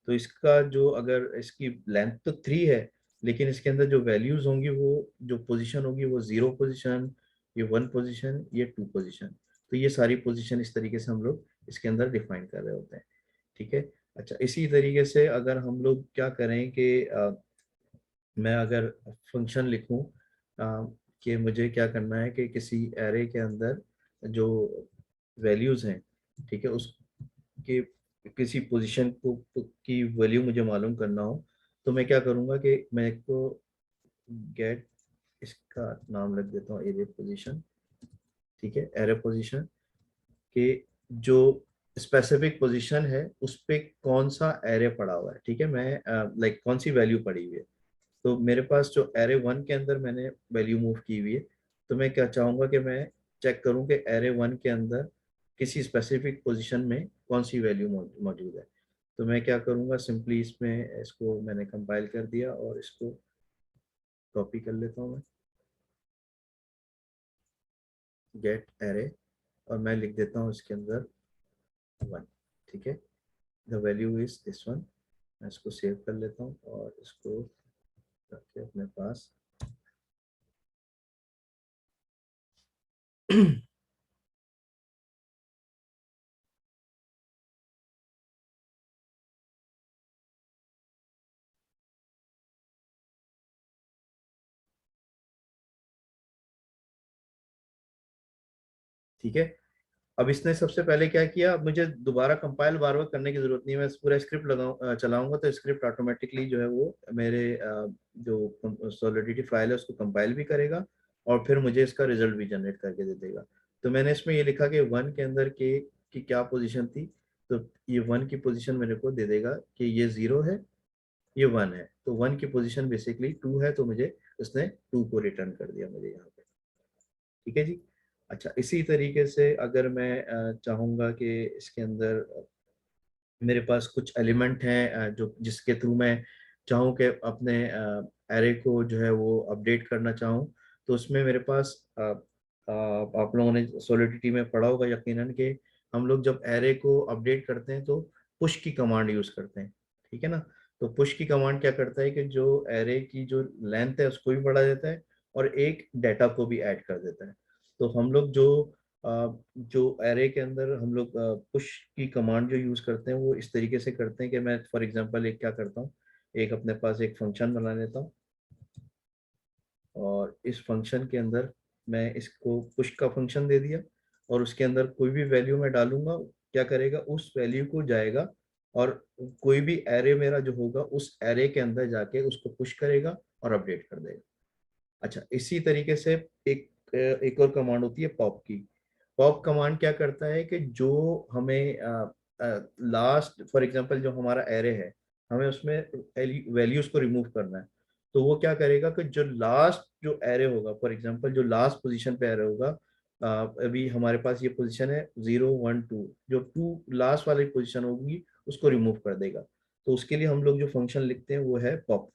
तो इसका जो अगर इसकी लेंथ तो 3 है, लेकिन इसके अंदर जो वैल्यूज होंगी वो जो पोजीशन होगी वो 0 पोजीशन, ये 1 पोजीशन, ये 2 पोजीशन। तो ये सारी पोजीशन इस तरीके से हम लोग इसके अंदर डिफाइन कर रहे होते हैं। ठीक है। अच्छा, इसी तरीके से अगर हम लोग क्या करें कि मैं अगर फंक्शन लिखूं कि मुझे क्या करना है कि किसी एरे के अंदर जो वैल्यूज हैं, ठीक है, उसके किसी पोजीशन की वैल्यू मुझे मालूम करना हो, तो मैं क्या करूंगा कि मैं को गेट इसका नाम रख देता हूँ एरे पोजीशन। ठीक है, एरे पोजीशन के जो स्पेसिफिक पोजीशन है उस पे कौन सा एरे पड़ा हुआ है। ठीक है, मैं लाइक कौन सी वैल्यू पड़ी हुई है। तो मेरे पास जो एरे 1 के अंदर मैंने वैल्यू मूव की हुई है, तो मैं क्या चाहूँगा कि मैं चेक करूँ कि एरे 1 के अंदर किसी स्पेसिफिक पोजीशन में कौन सी वैल्यू मौजूद है। तो मैं क्या करूँगा, सिंपली इसमें इसको मैंने कंपाइल कर दिया और इसको कॉपी कर लेता हूँ मैं, गेट एरे, और मैं लिख देता हूँ इसके अंदर 1। ठीक है, the value is this one. मैं इसको सेव कर लेता हूँ और इसको रख के अपने पास ठीक है। अब इसने सबसे पहले क्या किया, अब मुझे दोबारा कंपाइल बार बार करने की जरूरत नहीं है। मैं पूरा स्क्रिप्ट चलाऊंगा तो स्क्रिप्ट ऑटोमेटिकली जो है वो मेरे जो सॉलिडिटी फाइल है उसको कंपाइल भी करेगा और फिर मुझे इसका रिजल्ट भी जनरेट करके दे देगा। तो मैंने इसमें ये लिखा कि 1 के अंदर के की क्या पोजीशन थी, तो ये 1 की पोजीशन मेरे को दे देगा कि ये 0 है, ये 1 है। तो 1 की पोजीशन बेसिकली 2 है, तो मुझे उसने 2 को रिटर्न कर दिया मुझे यहाँ पे। ठीक है जी। अच्छा, इसी तरीके से अगर मैं चाहूँगा कि इसके अंदर मेरे पास कुछ एलिमेंट हैं जो जिसके थ्रू मैं चाहूँ कि अपने एरे को जो है वो अपडेट करना चाहूँ, तो उसमें मेरे पास आप लोगों ने सॉलिडिटी में पढ़ा होगा यकीनन कि हम लोग जब एरे को अपडेट करते हैं तो पुश की कमांड यूज़ करते हैं। ठीक है ना। तो पुश की कमांड क्या करता है कि जो एरे की जो लेंथ है उसको भी बढ़ा देता है और एक डाटा को भी ऐड कर देता है। तो हम लोग जो जो एरे के अंदर हम लोग पुश की कमांड जो यूज करते हैं वो इस तरीके से करते हैं कि मैं फॉर एग्जांपल एक क्या करता हूँ, एक अपने पास एक फंक्शन बना लेता हूँ और इस फंक्शन के अंदर मैं इसको पुश का फंक्शन दे दिया और उसके अंदर कोई भी वैल्यू मैं डालूंगा, क्या करेगा उस वैल्यू को जाएगा और कोई भी एरे मेरा जो होगा उस एरे के अंदर जाके उसको पुश करेगा और अपडेट कर देगा। अच्छा, इसी तरीके से एक और कमांड होती है पॉप की। पॉप कमांड क्या करता है कि जो हमें लास्ट फॉर एग्जांपल जो हमारा एरे है हमें उसमें वैल्यूज को रिमूव करना है, तो वो क्या करेगा कि जो लास्ट जो एरे होगा फॉर एग्जांपल जो लास्ट पोजीशन पे एरे होगा, अभी हमारे पास ये पोजीशन है 0 1 2, जो 2 लास्ट वाली पोजीशन होगी उसको रिमूव कर देगा। तो उसके लिए हम लोग जो फंक्शन लिखते हैं वो है पॉप।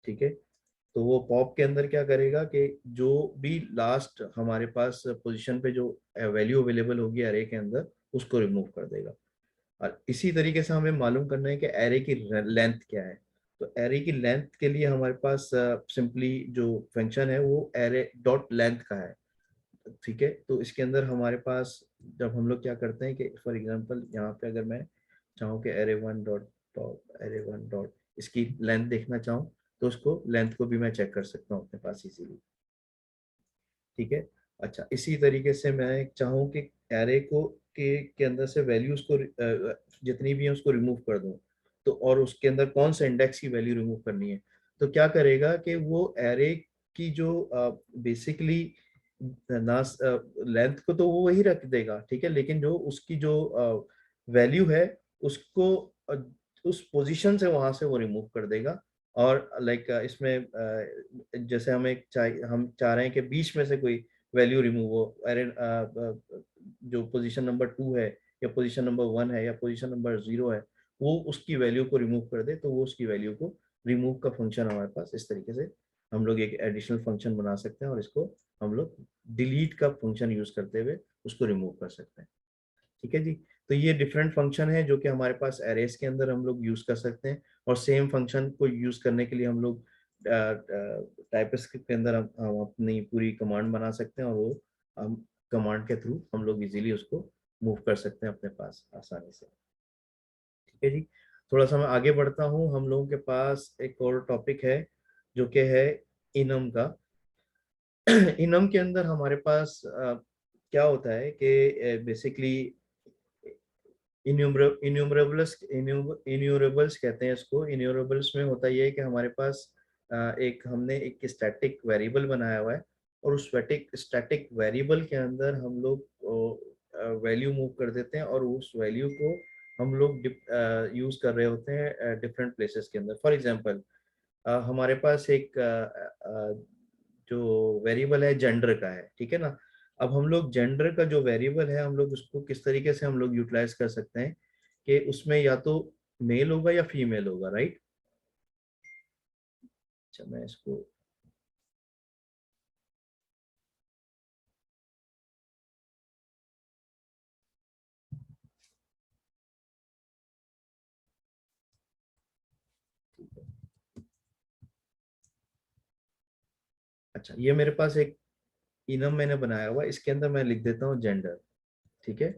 ठीक है, तो वो पॉप के अंदर क्या करेगा कि जो भी लास्ट हमारे पास पोजीशन पे जो वैल्यू अवेलेबल होगी एरे के अंदर उसको रिमूव कर देगा। और इसी तरीके से हमें मालूम करना है कि एरे की लेंथ क्या है। तो एरे की लेंथ के लिए हमारे पास सिंपली जो फंक्शन है वो एरे डॉट लेंथ का है। ठीक है, तो इसके अंदर हमारे पास जब हम लोग क्या करते हैं कि फॉर एग्जांपल यहाँ पे अगर मैं चाहूँ कि array one dot top array one dot इसकी लेंथ देखना चाहूँ तो उसको लेंथ को भी मैं चेक कर सकता हूँ अपने पास इजीली। ठीक है, अच्छा इसी तरीके से मैं चाहूँ कि एरे को के अंदर से वैल्यूज को जितनी भी है उसको रिमूव कर दूं, तो और उसके अंदर कौन सा इंडेक्स की वैल्यू रिमूव करनी है, तो क्या करेगा कि वो एरे की जो बेसिकली ना लेंथ को तो वो वही रख देगा, ठीक है, लेकिन जो उसकी जो वैल्यू है उसको उस पोजीशन से वहां से वो रिमूव कर देगा। और लाइक इसमें जैसे हम चाह रहे हैं कि बीच में से कोई वैल्यू रिमूव हो, अरे जो पोजीशन नंबर 2 है या पोजीशन नंबर 1 है या पोजीशन नंबर 0 है वो उसकी वैल्यू को रिमूव कर दे, तो वो उसकी वैल्यू को रिमूव का फंक्शन हमारे पास इस तरीके से हम लोग एक एडिशनल फंक्शन बना सकते हैं और इसको हम लोग डिलीट का फंक्शन यूज करते हुए उसको रिमूव कर सकते हैं। ठीक है जी, तो ये डिफरेंट फंक्शन है जो कि हमारे पास एरेस के अंदर हम लोग यूज कर सकते हैं और सेम फंक्शन को यूज करने के लिए हम लोग टाइपस्क्रिप्ट के अंदर हम अपनी पूरी कमांड बना सकते हैं और वो हम कमांड के थ्रू हम लोग इजीली उसको मूव कर सकते हैं अपने पास आसानी से। ठीक है जी, थोड़ा सा मैं आगे बढ़ता हूँ। हम लोगों के पास एक और टॉपिक है जो कि है इनम का। इनम के अंदर हमारे पास क्या होता है कि बेसिकली इन्यूमरेबल्स कहते हैं इसको। इन्यूमरेबल्स में होता ये है कि हमारे पास हमने एक स्टैटिक वेरिएबल बनाया हुआ है और उस स्टैटिक वेरिएबल के अंदर हम लोग वैल्यू मूव कर देते हैं और उस वैल्यू को हम लोग यूज कर रहे होते हैं डिफरेंट प्लेसेस के अंदर। फॉर एग्जांपल हमारे पास एक जो वेरिएबल है जेंडर का है, ठीक है ना। अब हम लोग जेंडर का जो वेरिएबल है हम लोग उसको किस तरीके से हम लोग यूटिलाइज कर सकते हैं कि उसमें या तो मेल होगा या फीमेल होगा, राइट। अच्छा मैं इसको अच्छा ये मेरे पास एक इनम मैंने बनाया हुआ, इसके अंदर मैं लिख देता हूँ जेंडर। ठीक है,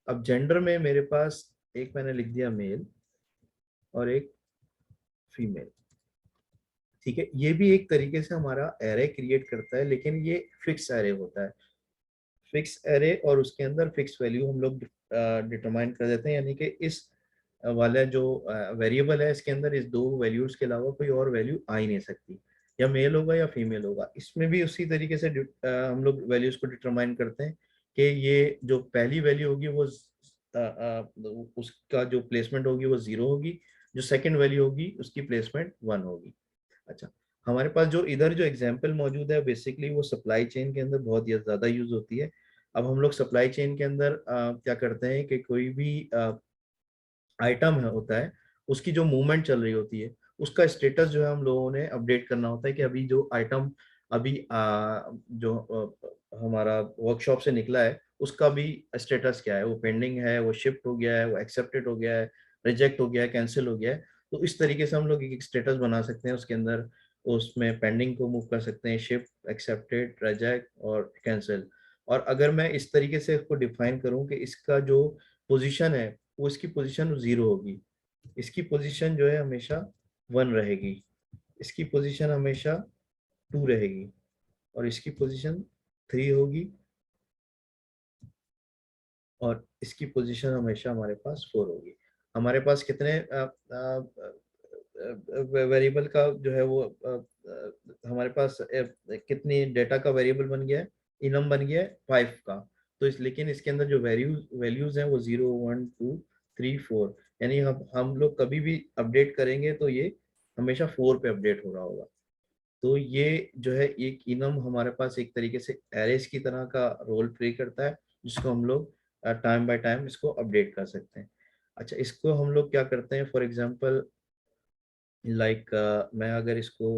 अब जेंडर में मेरे पास एक मैंने लिख दिया मेल और एक फीमेल। ठीक है, ये भी एक तरीके से हमारा एरे क्रिएट करता है लेकिन ये फिक्स एरे होता है। फिक्स एरे और उसके अंदर फिक्स वैल्यू हम लोग डिटरमाइन कर देते हैं, यानी कि इस वाला जो वेरिएबल है इसके अंदर इस दो वैल्यूज के अलावा कोई और वैल्यू आ ही नहीं सकती, या मेल होगा या फीमेल होगा। इसमें भी उसी तरीके से हम लोग वैल्यूज को डिटरमाइन करते हैं कि ये जो पहली वैल्यू होगी वो उसका जो प्लेसमेंट होगी वो 0 होगी, जो सेकंड वैल्यू होगी उसकी प्लेसमेंट 1 होगी। अच्छा, हमारे पास जो इधर जो एग्जांपल मौजूद है बेसिकली वो सप्लाई चेन के अंदर बहुत ही ज्यादा यूज होती है। अब हम लोग सप्लाई चेन के अंदर क्या करते हैं कि कोई भी आइटम है होता है उसकी जो मूवमेंट चल रही होती है उसका स्टेटस जो है हम लोगों ने अपडेट करना होता है कि अभी जो आइटम अभी जो हमारा वर्कशॉप से निकला है उसका भी स्टेटस क्या है, वो पेंडिंग है, वो शिफ्ट हो गया है, वो एक्सेप्टेड हो गया है, रिजेक्ट हो गया है, कैंसिल हो गया है। तो इस तरीके से हम लोग एक स्टेटस बना सकते हैं उसके अंदर। उसमें पेंडिंग को मूव कर सकते हैं, शिफ्ट, एक्सेप्टेड, रिजेक्ट और कैंसिल। और अगर मैं इस तरीके से इसको डिफाइन करूं कि इसका जो पोजीशन है वो इसकी पोजीशन 0 होगी, इसकी पोजीशन जो है हमेशा 1 रहेगी, इसकी पोजीशन हमेशा 2 रहेगी और इसकी पोजीशन 3 होगी और इसकी पोजीशन हमेशा हमारे पास 4 होगी। हमारे पास कितने वेरिएबल का जो है वो हमारे पास कितनी डेटा का वेरिएबल बन गया है, इनम बन गया है 5 का। तो इस लेकिन इसके अंदर जो वैल्यूज हैं वो 0 1 2 3 4, यानी हम लोग कभी भी अपडेट करेंगे तो ये हमेशा 4 पे अपडेट हो रहा होगा। तो ये जो है एक इनम हमारे पास एक तरीके से एरेस की तरह का रोल प्ले करता है, जिसको हम लोग टाइम बाय टाइम इसको अपडेट कर सकते हैं। अच्छा, इसको हम लोग क्या करते हैं, फॉर एग्जांपल लाइक मैं अगर इसको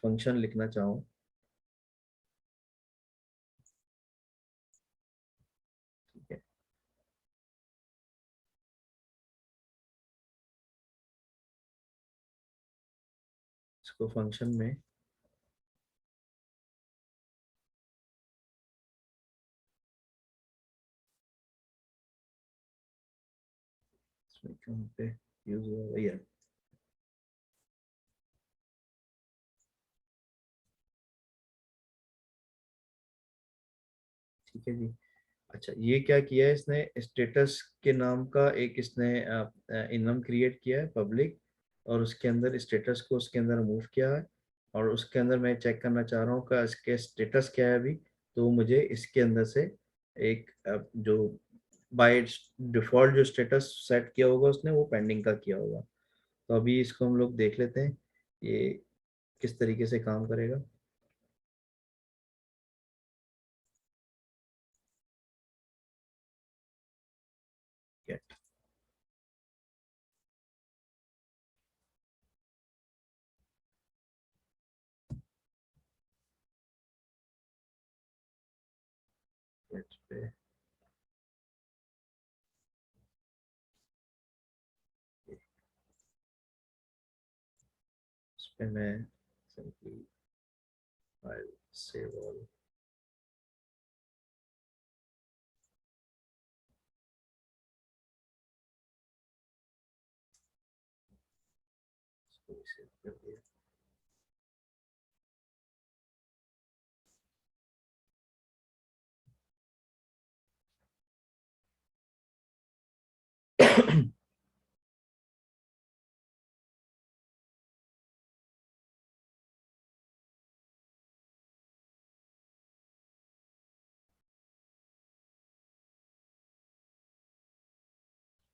फंक्शन लिखना चाहूँ, ठीक है, इसको फंक्शन में इसमें कहाँ पे यूज हुआ है यार, ठीक है जी। अच्छा, ये क्या किया है इसने, स्टेटस के नाम का एक इसने इनम क्रिएट किया है पब्लिक, और उसके अंदर स्टेटस को उसके अंदर मूव किया है, और उसके अंदर मैं चेक करना चाह रहा हूँ कि इसके स्टेटस क्या है अभी। तो मुझे इसके अंदर से एक जो बाय डिफॉल्ट जो स्टेटस सेट किया होगा उसने, वो पेंडिंग का किया होगा। तो अभी इसको हम लोग देख लेते हैं ये किस तरीके से काम करेगा। गेट, गेट पे इस पे मैं सिंपली फाइल सेव ऑल, इसको भी सेव कर दिया।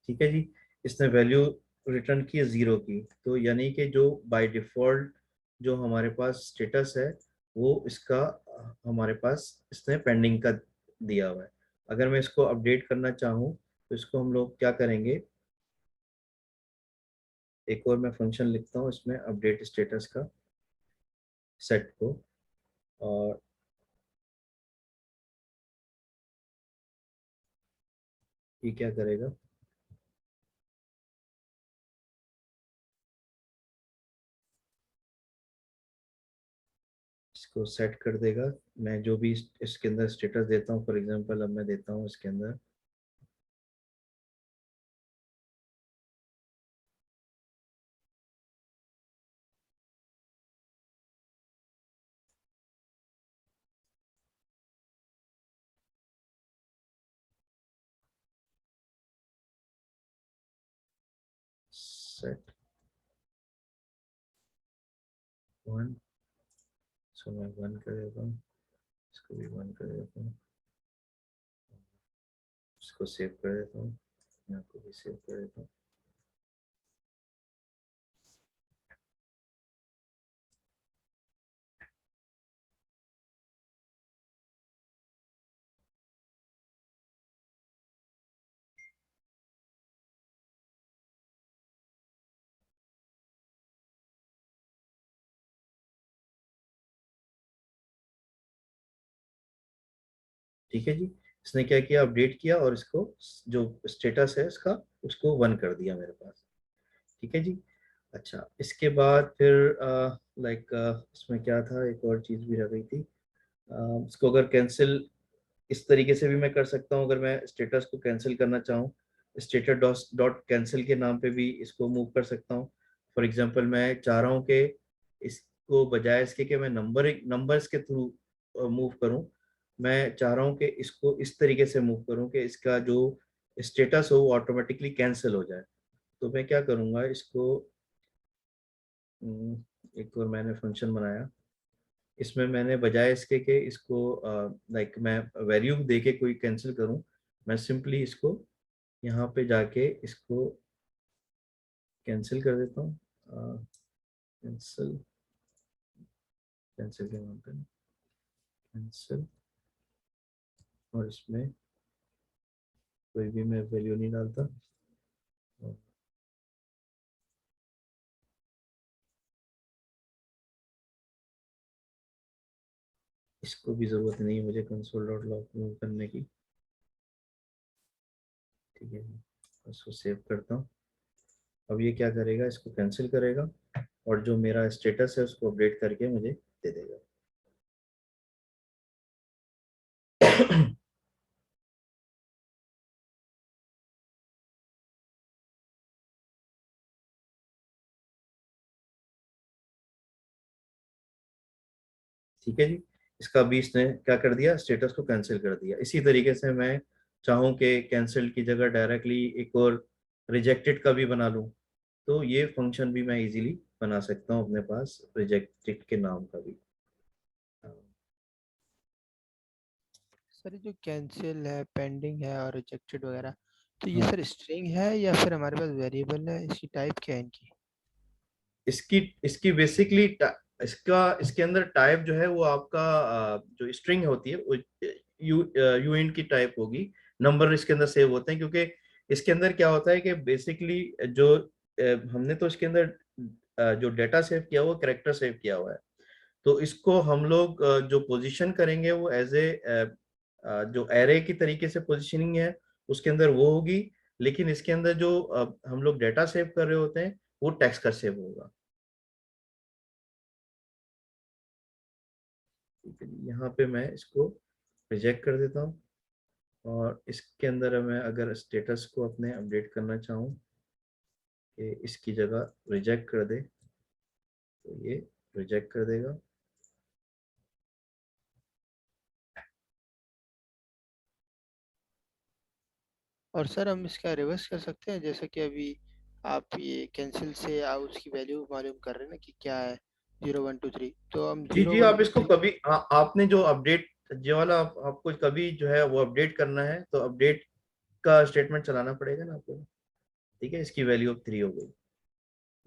ठीक है जी, इसने वैल्यू रिटर्न की है 0 की, तो यानी कि जो बाय डिफॉल्ट जो हमारे पास स्टेटस है वो इसका हमारे पास इसने पेंडिंग का दिया हुआ है। अगर मैं इसको अपडेट करना चाहूँ तो इसको हम लोग क्या करेंगे, एक और मैं फंक्शन लिखता हूँ इसमें अपडेट स्टेटस का सेट को, और ये क्या करेगा, इसको सेट कर देगा। मैं जो भी इसके अंदर स्टेटस देता हूँ, फॉर एग्जांपल अब मैं देता हूँ इसके अंदर सेट 1, सो मैं 1 कर देता हूँ, इसको भी 1 कर देता हूँ, इसको सेव कर देता हूँ, यहाँ को भी सेव कर देता हूँ। ठीक है जी, इसने क्या किया, अपडेट किया और इसको जो स्टेटस है इसका उसको 1 कर दिया मेरे पास। ठीक है जी। अच्छा, इसके बाद फिर लाइक इसमें क्या था, एक और चीज़ भी रह गई थी, इसको अगर कैंसिल इस तरीके से भी मैं कर सकता हूँ। अगर मैं स्टेटस को कैंसिल करना चाहूँ, स्टेटस डॉट कैंसिल के नाम पे भी इसको मूव कर सकता हूँ। फॉर एग्जांपल मैं चाह रहा हूँ कि इसको बजाय इसके कि मैं नंबर्स के थ्रू मूव करूँ, मैं चाह रहा हूँ कि इसको इस तरीके से मूव करूँ कि इसका जो स्टेटस हो वो ऑटोमेटिकली कैंसिल हो जाए। तो मैं क्या करूँगा, इसको एक और मैंने फंक्शन बनाया, इसमें मैंने बजाय इसके कि इसको लाइक मैं वैल्यू दे के कोई कैंसिल करूं, मैं सिंपली इसको यहाँ पे जाके इसको कैंसिल कर देता हूँ। कैंसिल कैंसिल के नाम पे कैंसिल, और इसमें कोई भी मैं वैल्यू नहीं डालता। इसको भी जरूरत नहीं है मुझे कंसोल डॉट लॉग मूव करने की। ठीक है, इसको सेव करता हूँ। अब ये क्या करेगा, इसको कैंसिल करेगा और जो मेरा स्टेटस है उसको अपडेट करके मुझे दे देगा। ठीक है जी, इसका भी इसने क्या कर दिया, स्टेटस को कैंसिल कर दिया। इसी तरीके से मैं चाहूँ कि कैंसिल की जगह डायरेक्टली एक और रिजेक्टेड का भी बना लूँ, तो ये फंक्शन भी मैं इजीली बना सकता हूँ अपने पास रिजेक्टेड के नाम का भी। सर जो कैंसिल है, पेंडिंग है और रिजेक्टेड वगैरह, तो ये हाँ। सर स्ट्रिंग है या फिर हमारे पास वेरिएबल है? इसकी टाइप क्या है इनकी? इसकी इसकी बेसिकली इसके अंदर टाइप जो है वो आपका जो स्ट्रिंग होती है वो यूइंट की टाइप होगी। नंबर इसके अंदर सेव होते हैं, क्योंकि इसके अंदर क्या होता है कि बेसिकली जो हमने तो इसके अंदर जो डेटा सेव किया हुआ, कैरेक्टर सेव किया हुआ है, तो इसको हम लोग जो पोजीशन करेंगे वो एज ए जो एरे की तरीके से पोजीशनिंग है उसके अंदर वो होगी। लेकिन इसके अंदर जो हम लोग डेटा सेव कर रहे होते हैं वो टेक्स्ट का सेव होगा। ठीक है जी, यहाँ पे मैं इसको रिजेक्ट कर देता हूँ और इसके अंदर मैं अगर स्टेटस को अपने अपडेट करना चाहूँ कि इसकी जगह रिजेक्ट कर दे, तो ये रिजेक्ट कर देगा। और सर हम इसका रिवर्स कर सकते हैं, जैसा कि अभी आप ये कैंसिल से आप उसकी वैल्यू मालूम कर रहे हैं ना कि क्या है 0 1 2 3, तो हम जी 0 जी, 1 आप 2 इसको 3 कभी आपने जो अपडेट जो वाला आपको कभी जो है वो अपडेट करना है तो अपडेट का स्टेटमेंट चलाना पड़ेगा ना आपको। ठीक है, इसकी वैल्यू अब 3 हो गई।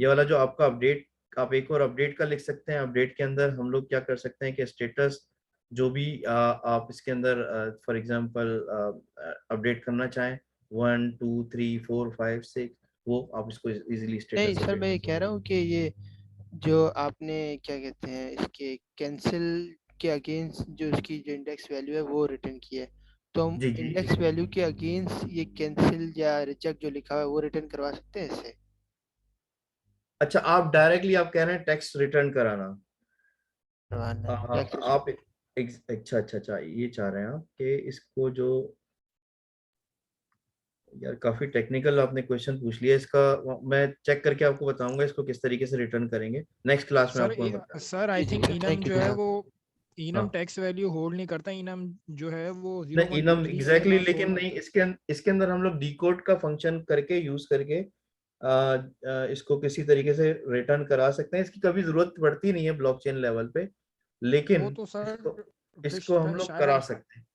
ये वाला जो आपका अपडेट, आप एक और अपडेट का लिख सकते हैं। अपडेट के अंदर हम लोग क्या कर सकते हैं कि स्टेटस जो भी आप इसके अंदर फॉर एग्जांपल अपडेट करना चाहें 1 2 3 4 5 6, वो आप इसको इजीली नहीं स्टेटस सर, अपडेट मैं कर ये कह सकते रहा हूँ कि ये जो आपने क्या कहते हैं इसके कैंसिल के अगेंस्ट जो इसकी जो इंडेक्स वैल्यू है वो रिटर्न की है, तो हैं। हम जी जी जी। इंडेक्स वैल्यू के अगेंस्ट ये कैंसिल या रिजेक्ट जो लिखा हुआ है वो रिटर्न करवा सकते हैं इससे? अच्छा, आप डायरेक्टली आप कह रहे हैं टेक्स्ट रिटर्न कराना। करवाना है हाँ, या फिर आप अच्छा अच्छा अच्छा, ये चाह रहे हैं आप कि इसको जो, यार काफी टेक्निकल आपने क्वेश्चन पूछ लिया इसका। मैं चेक करके आपको बताऊंगा इसको किस तरीके से रिटर्न करेंगे, नेक्स्ट क्लास में आपको मैं बताऊंगा। सर आई जी जी थिंक सर, इनम थैंक यू जो सर है आप। वो इनम हाँ, टैक्स वैल्यू होल्ड नहीं करता। इनम जो है वो जीरो नहीं one two enum three exactly marks लेकिन होल्ड नहीं, करता है। इसके अंदर हम लोग डिकोड का फंक्शन करके यूज करके इसको किसी तरीके से रिटर्न करा सकते हैं। इसकी कभी जरूरत पड़ती नहीं है ब्लॉकचेन लेवल पे, वो लेकिन तो सर इसको फिर इसको हम लोग शायद करा आप सकते हैं।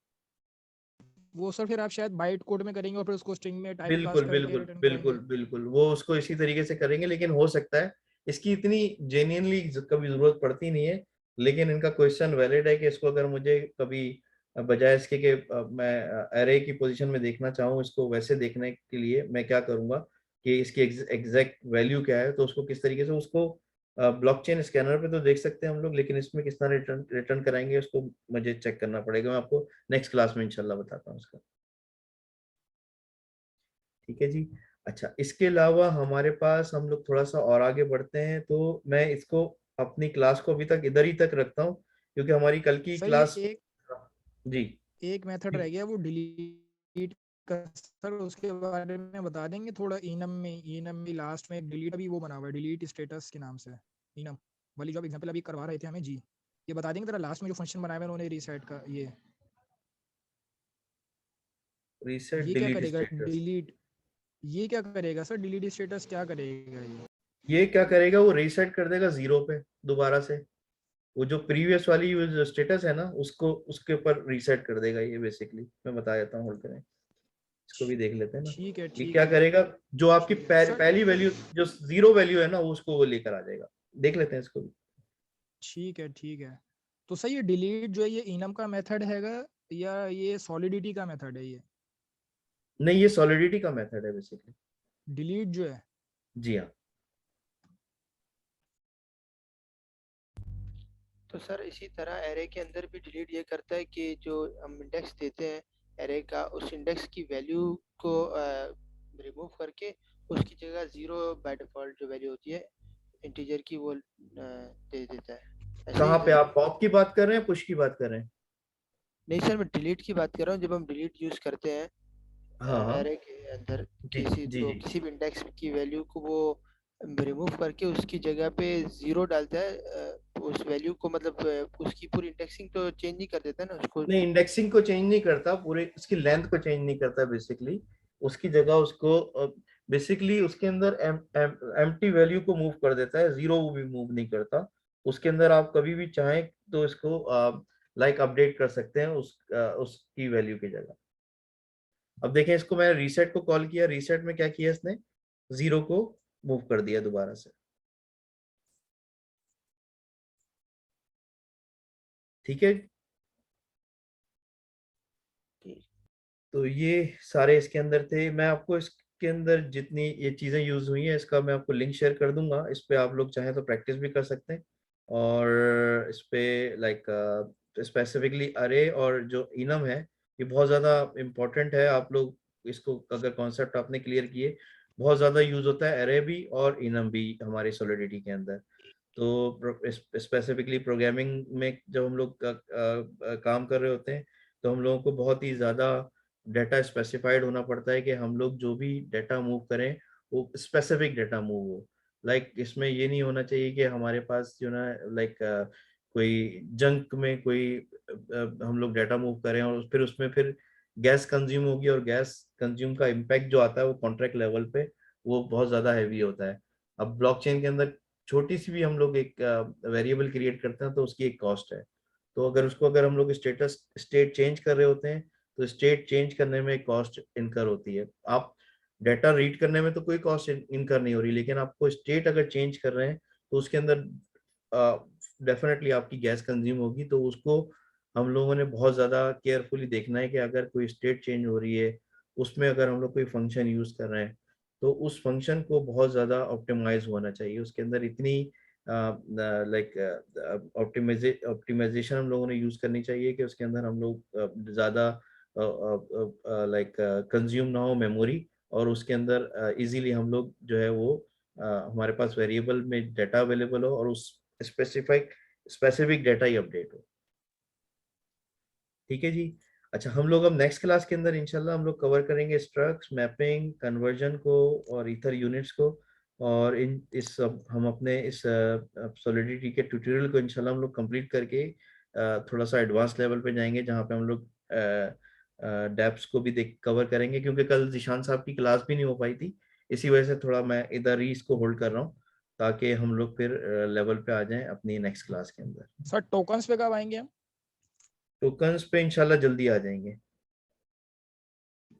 वो सर फिर आप शायद बाइट कोड में करेंगे और फिर उसको स्ट्रिंग में टाइप कास्ट बिल्कुल करके बिल्कुल रिटर्न बिल्कुल कराएंगे। बिल्कुल, वो उसको इसी तरीके से करेंगे, लेकिन हो सकता है इसकी इतनी जेन्युइनली कभी जरूरत पड़ती नहीं है। लेकिन इनका क्वेश्चन वैलिड है कि इसको अगर मुझे कभी बजाय इसके कि मैं एरे की पोजीशन में देखना चाहूँ, इसको वैसे देखने के लिए मैं क्या करूंगा कि इसकी एग्जैक्ट वैल्यू क्या है, तो उसको किस तरीके से उसको ब्लॉकचेन स्कैनर पे तो देख सकते हैं हम लोग, लेकिन इसमें किस तरह रिटर्न रिटर्न कराएंगे उसको मुझे चेक करना पड़ेगा। मैं आपको नेक्स्ट क्लास में इंशाल्लाह बताता हूँ उसका। ठीक है जी। अच्छा, इसके अलावा हमारे पास हम लोग थोड़ा सा और आगे बढ़ते हैं, तो मैं इसको अपनी क्लास को अभी तक इधर ही तक रखता हूँ क्योंकि हमारी कल की सर ये क्लास। एक जी एक मेथड रह गया वो डिलीट का सर, उसके बारे में बता देंगे थोड़ा। इनम में लास्ट में एक डिलीट अभी वो बना हुआ है डिलीट स्टेटस के नाम से, इनम वाली जो एग्जांपल अभी करवा रहे थे हमें जी, ये बता देंगे जरा लास्ट में जो फंक्शन बनाया है उन्होंने रीसेट का, रीसेट ये क्या डिलीट करेगा स्टेटस, डिलीट, ये क्या करेगा सर डिलीट स्टेटस क्या करेगा ये क्या करेगा, वो रीसेट कर देगा 0 पे दोबारा से। वो जो प्रीवियस वाली जो स्टेटस है ना, उसको उसके ऊपर रीसेट कर देगा ये बेसिकली। मैं बता देता हूँ, होल्ड करें, इसको भी देख लेते हैं ना। ठीक है ये ठीक क्या है करेगा, जो आपकी ठीक है सर, पहली वैल्यू जो 0 वैल्यू है ना, वो उसको वो लेकर आ जाएगा। देख लेते हैं इसको भी। ठीक है ठीक है। तो सर ये डिलीट जो है ये इनम का मेथड हैगा या ये सॉलिडिटी का मेथड है ये नहीं, ये सॉलिडिटी का मेथड है बेसिकली। डिलीट जो है? जी हाँ। तो सर इसी तरह एरे के अंदर भी डिलीट ये करता है कि जो हम इंडेक्स देते हैं एरे का, उस इंडेक्स की वैल्यू को रिमूव करके उसकी जगह 0 बाय डिफॉल्ट जो वैल्यू होती है इंटीजर की वो दे देता है। ऐसे ही कहाँ पे सर? आप पॉप की बात कर रहे हैं, पुश की बात कर रहे हैं? नहीं सर, मैं डिलीट की बात कर रहा हूँ। जब हम डिलीट यूज करते हैं हाँ हाँ। एरे के अंदर जी किसी जी तो जी। किसी भी इंडेक्स की वैल्यू को वो रिमूव करके उसकी जगह पे 0 डालता है, उस वैल्यू को मतलब उसकी पूरी इंडेक्सिंग तो चेंज नहीं कर देता ना उसको। नहीं, इंडेक्सिंग को चेंज नहीं करता, पूरे उसकी लेंथ को चेंज नहीं करता बेसिकली। उसकी जगह उसको बेसिकली उसके अंदर एम्प्टी वैल्यू को मूव कर देता है, 0 वो भी मूव नहीं करता। उसके अंदर आप कभी भी चाहें तो इसको लाइक अपडेट कर सकते हैं उसकी वैल्यू की जगह। अब देखें, इसको मैंने रीसेट को कॉल किया, रीसेट में क्या किया इसने, 0 को मूव कर दिया दोबारा से। ठीक है। तो ये सारे इसके अंदर थे। मैं आपको इसके अंदर जितनी ये चीजें यूज हुई हैं, इसका मैं आपको लिंक शेयर कर दूंगा। इस पे आप लोग चाहें तो प्रैक्टिस भी कर सकते हैं। और इस पे लाइक स्पेसिफिकली अरे और जो इनम है, ये बहुत ज़्यादा इम्पोर्टेंट है। आप लोग इसको अगर कॉन्सेप्ट आपने क्लियर किए, बहुत ज़्यादा यूज होता है अरे भी और इनम भी हमारी सॉलिडिटी के अंदर। तो स्पेसिफिकली प्रोग्रामिंग में जब हम लोग काम कर रहे होते हैं, तो हम लोगों को बहुत ही ज़्यादा डाटा स्पेसिफाइड होना पड़ता है कि हम लोग जो भी डाटा मूव करें वो स्पेसिफिक डाटा मूव हो। लाइक इसमें ये नहीं होना चाहिए कि हमारे पास जो ना लाइक कोई जंक में कोई हम लोग डाटा मूव करें और फिर उसमें फिर गैस कंज्यूम होगी, और गैस कंज्यूम का इम्पैक्ट जो आता है वो कॉन्ट्रैक्ट लेवल पे वो बहुत ज़्यादा हैवी होता है। अब ब्लॉकचेन के अंदर छोटी सी भी हम लोग एक वेरिएबल क्रिएट करते हैं तो उसकी एक कॉस्ट है। तो अगर हम लोग स्टेट चेंज कर रहे होते हैं, तो स्टेट चेंज करने में कॉस्ट इनकर होती है। आप डाटा रीड करने में तो कोई कॉस्ट इनकर नहीं हो रही, लेकिन आपको स्टेट अगर चेंज कर रहे हैं तो उसके अंदर डेफिनेटली आपकी गैस कंज्यूम होगी। तो उसको हम लोगों ने बहुत ज़्यादा केयरफुली देखना है कि अगर कोई स्टेट चेंज हो रही है, उसमें अगर हम लोग कोई फंक्शन यूज़ कर रहे हैं, तो उस फंक्शन को बहुत ज़्यादा ऑप्टिमाइज होना चाहिए। उसके अंदर इतनी लाइक ऑप्टिमाइजेशन हम लोगों ने यूज़ करनी चाहिए कि उसके अंदर हम लोग ज़्यादा लाइक कंज्यूम ना हो मेमोरी, और उसके अंदर इजीली हम लोग जो है वो हमारे पास वेरिएबल में डाटा अवेलेबल हो और उस स्पेसिफिक डाटा ही अपडेट हो। ठीक है जी। अच्छा, हम लोग अब नेक्स्ट क्लास के अंदर इंशाल्लाह हम लोग कवर करेंगे स्ट्रक्स, मैपिंग, कन्वर्जन को और ईथर यूनिट्स को। और इन इस सब हम अपने इस सॉलिडिटी के ट्यूटोरियल को इंशाल्लाह हम लोग कंप्लीट करके थोड़ा सा एडवांस लेवल पे जाएंगे, जहाँ पे हम लोग डेप्स को भी देख कवर करेंगे, क्योंकि कल जिशान साहब की क्लास भी नहीं हो पाई थी। इसी वजह से थोड़ा मैं इधर ही इसको होल्ड कर रहा हूँ, ताकि हम लोग फिर लेवल पे आ जाएं अपनी नेक्स्ट क्लास के अंदर। सर टोकन्स पे कब आएंगे हम? टोकन्स पे इंशाल्लाह जल्दी आ जाएंगे।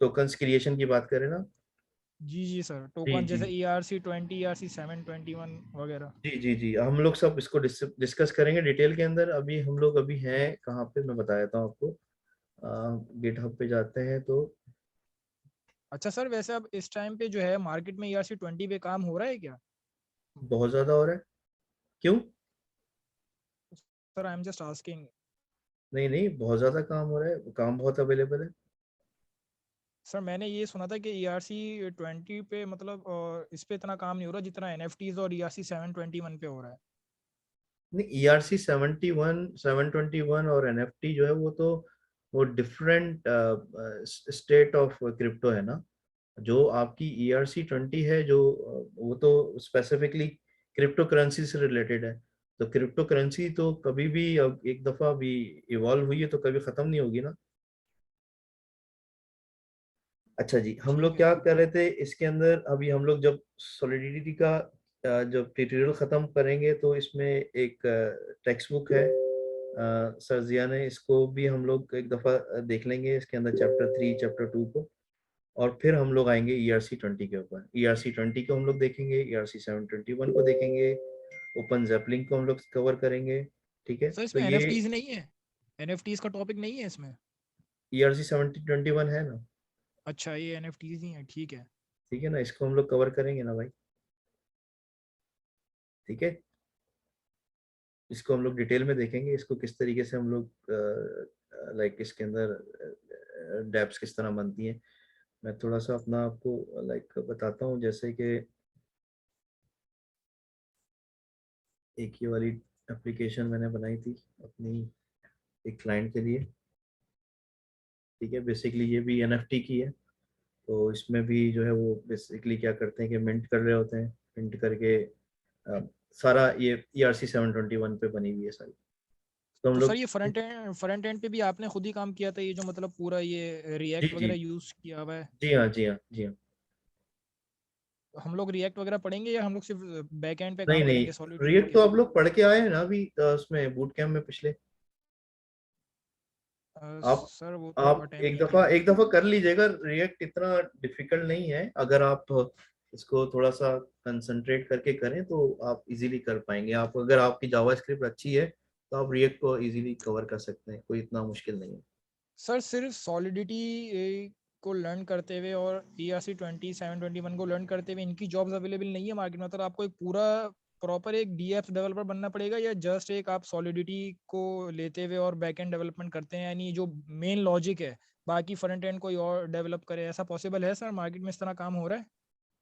टोकन्स क्रिएशन की बात करें ना? जी जी सर, जी टोकन जी जैसे ERC20 ERC721 वगैरह। जी जी जी, हम लोग सब इसको डिस्कस करेंगे डिटेल के अंदर। अभी हैं कहाँ पे, मैं बता देता हूँ आपको। गिटहब पे जाते हैं तो अच्छा सर, वैसे अब इस टाइम पे जो है मार्केट में ERC20 पे काम हो रहा है क्या? बहुत ज्यादा हो रहा है। क्यों? Sir I am just asking. नहीं नहीं, बहुत ज्यादा काम हो रहा है, काम बहुत अवेलेबल है। सर मैंने ये सुना था कि ERC20 पे मतलब इस पे इतना काम नहीं हो रहा जितना NFTs और ERC721 पे हो रहा है। नहीं, ERC 71 721 और NFT जो है वो तो वो डिफरेंट स्टेट ऑफ क्रिप्टो है ना। जो आपकी ERC-20 है जो वो तो स्पेसिफिकली क्रिप्टो करेंसी से रिलेटेड है। तो क्रिप्टो करेंसी तो कभी भी अब एक दफा भी इवॉल्व हुई है तो कभी खत्म नहीं होगी ना। अच्छा जी, हम लोग ठीक है क्या सर। कर रहे थे इसके अंदर, अभी हम लोग जब सॉलिडिटी का जब ट्यूटोरियल खत्म करेंगे तो इसमें एक टेक्स्ट बुक है सर जिया ने, इसको भी हम लोग एक दफा देख लेंगे, इसके अंदर चैप्टर 3 चैप्टर 2 को। और फिर हम लोग आएंगे ERC-20 के ऊपर। ERC-20 को हम लोग देखेंगे, ERC-721 को देखेंगे, ओपन जैपलिंग को हम लोग कवर करेंगे। ठीक है, सर तो इसमें ये एनएफटीज नहीं है? एनएफटीज का टॉपिक नहीं है इसमें? ERC-721 है ना। अच्छा, ये एनएफटीज ही है, ठीक है। ठीक है ना, इसको हम लोग कवर करेंगे ना भाई। ठीक है, इसको हम लोग डिटेल में देखेंगे, इसको किस तरीके से हम लोग लाइक इसके अंदर डेप्स किस तरह बनती हैं। मैं थोड़ा सा अपना आपको लाइक बताता हूँ, जैसे कि एक ये वाली एप्लीकेशन मैंने बनाई थी अपनी एक क्लाइंट के लिए। ठीक है, बेसिकली ये भी NFT की है। तो इसमें भी जो है वो बेसिकली क्या करते हैं कि मिंट कर रहे होते हैं, मिंट करके सारा ये ERC-721 पे बनी हुई है सारी। तो हम तो सर लोग ये फ्रंट एंड पे भी आपने खुद ही काम किया था, ये जो मतलब पूरा ये जी रिएक्ट जी वगैरह यूज किया हुआ है? जी हाँ जी हाँ जी हाँ। हम लोग रिएक्ट वगैरह पढ़ेंगे या हम लोग सिर्फ बैक एंड पे नहीं काम नहीं, करेंगे सॉलिडिटी रिएक्ट के? तो आप लोग पढ़ के आए हैं ना अभी उसमें बूट कैम्प में पिछले। आप सर वो तो आप अटेम्प्ट नहीं किया मैंने। एक दफा कर लीजिएगा। रिएक्ट इतना डिफिकल्ट नहीं है, अगर आप इसको थोड़ा सा कंसंट्रेट करके करें तो आप इजीली कर पाएंगे। आप अगर आपकी जावास्क्रिप्ट अच्छी है तो आप रिएक्ट को इजीली कवर कर सकते हैं, कोई इतना मुश्किल नहीं है। सर सिर्फ सॉलिडिटी को लर्न करते हुए और ERC-20 721 को लर्न करते हुए इनकी जॉब्स अवेलेबल नहीं है मार्केट में? मतलब आपको एक पूरा प्रॉपर एक DF डेवलपर बनना पड़ेगा, या जस्ट एक आप सॉलिडिटी को लेते हुए और बैक एंड डेवलपमेंट करते हैं, यानी जो मेन लॉजिक है बाकी फ्रंट एंड कोई और डेवलप करे? ऐसा पॉसिबल है सर? मार्केट में इस तरह काम हो रहा है?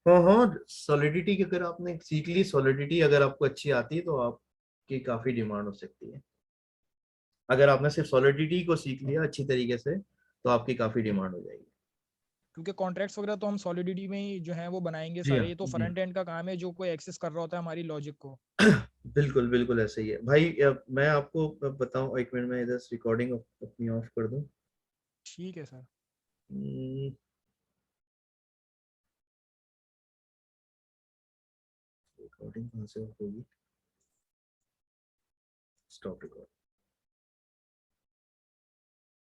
हाँ हाँ, सॉलिडिटी की अगर आपने सीख ली, सॉलिडिटी अगर आपको अच्छी आती है तो आपकी काफी डिमांड हो सकती है। अगर आपने सिर्फ सॉलिडिटी को सीख लिया अच्छी तरीके से तो आपकी काफी डिमांड हो जाएगी। क्योंकि कॉन्ट्रैक्ट्स वगैरह तो हम सॉलिडिटी में ही जो है वो बनाएंगे जी हाँ सारे, ये तो जी हाँ। फ्रंट एंड का काम है जो कोई एक्सेस कर रहा होता है हमारी लॉजिक को। बिल्कुल बिल्कुल ऐसे ही है भाई। मैं आपको बताऊं, एक मिनट में इधर रिकॉर्डिंग अपनी ऑफ कर दूं। ठीक है सर। रिकॉर्डिंग कहाँ से ऑफ होगी? Stop record.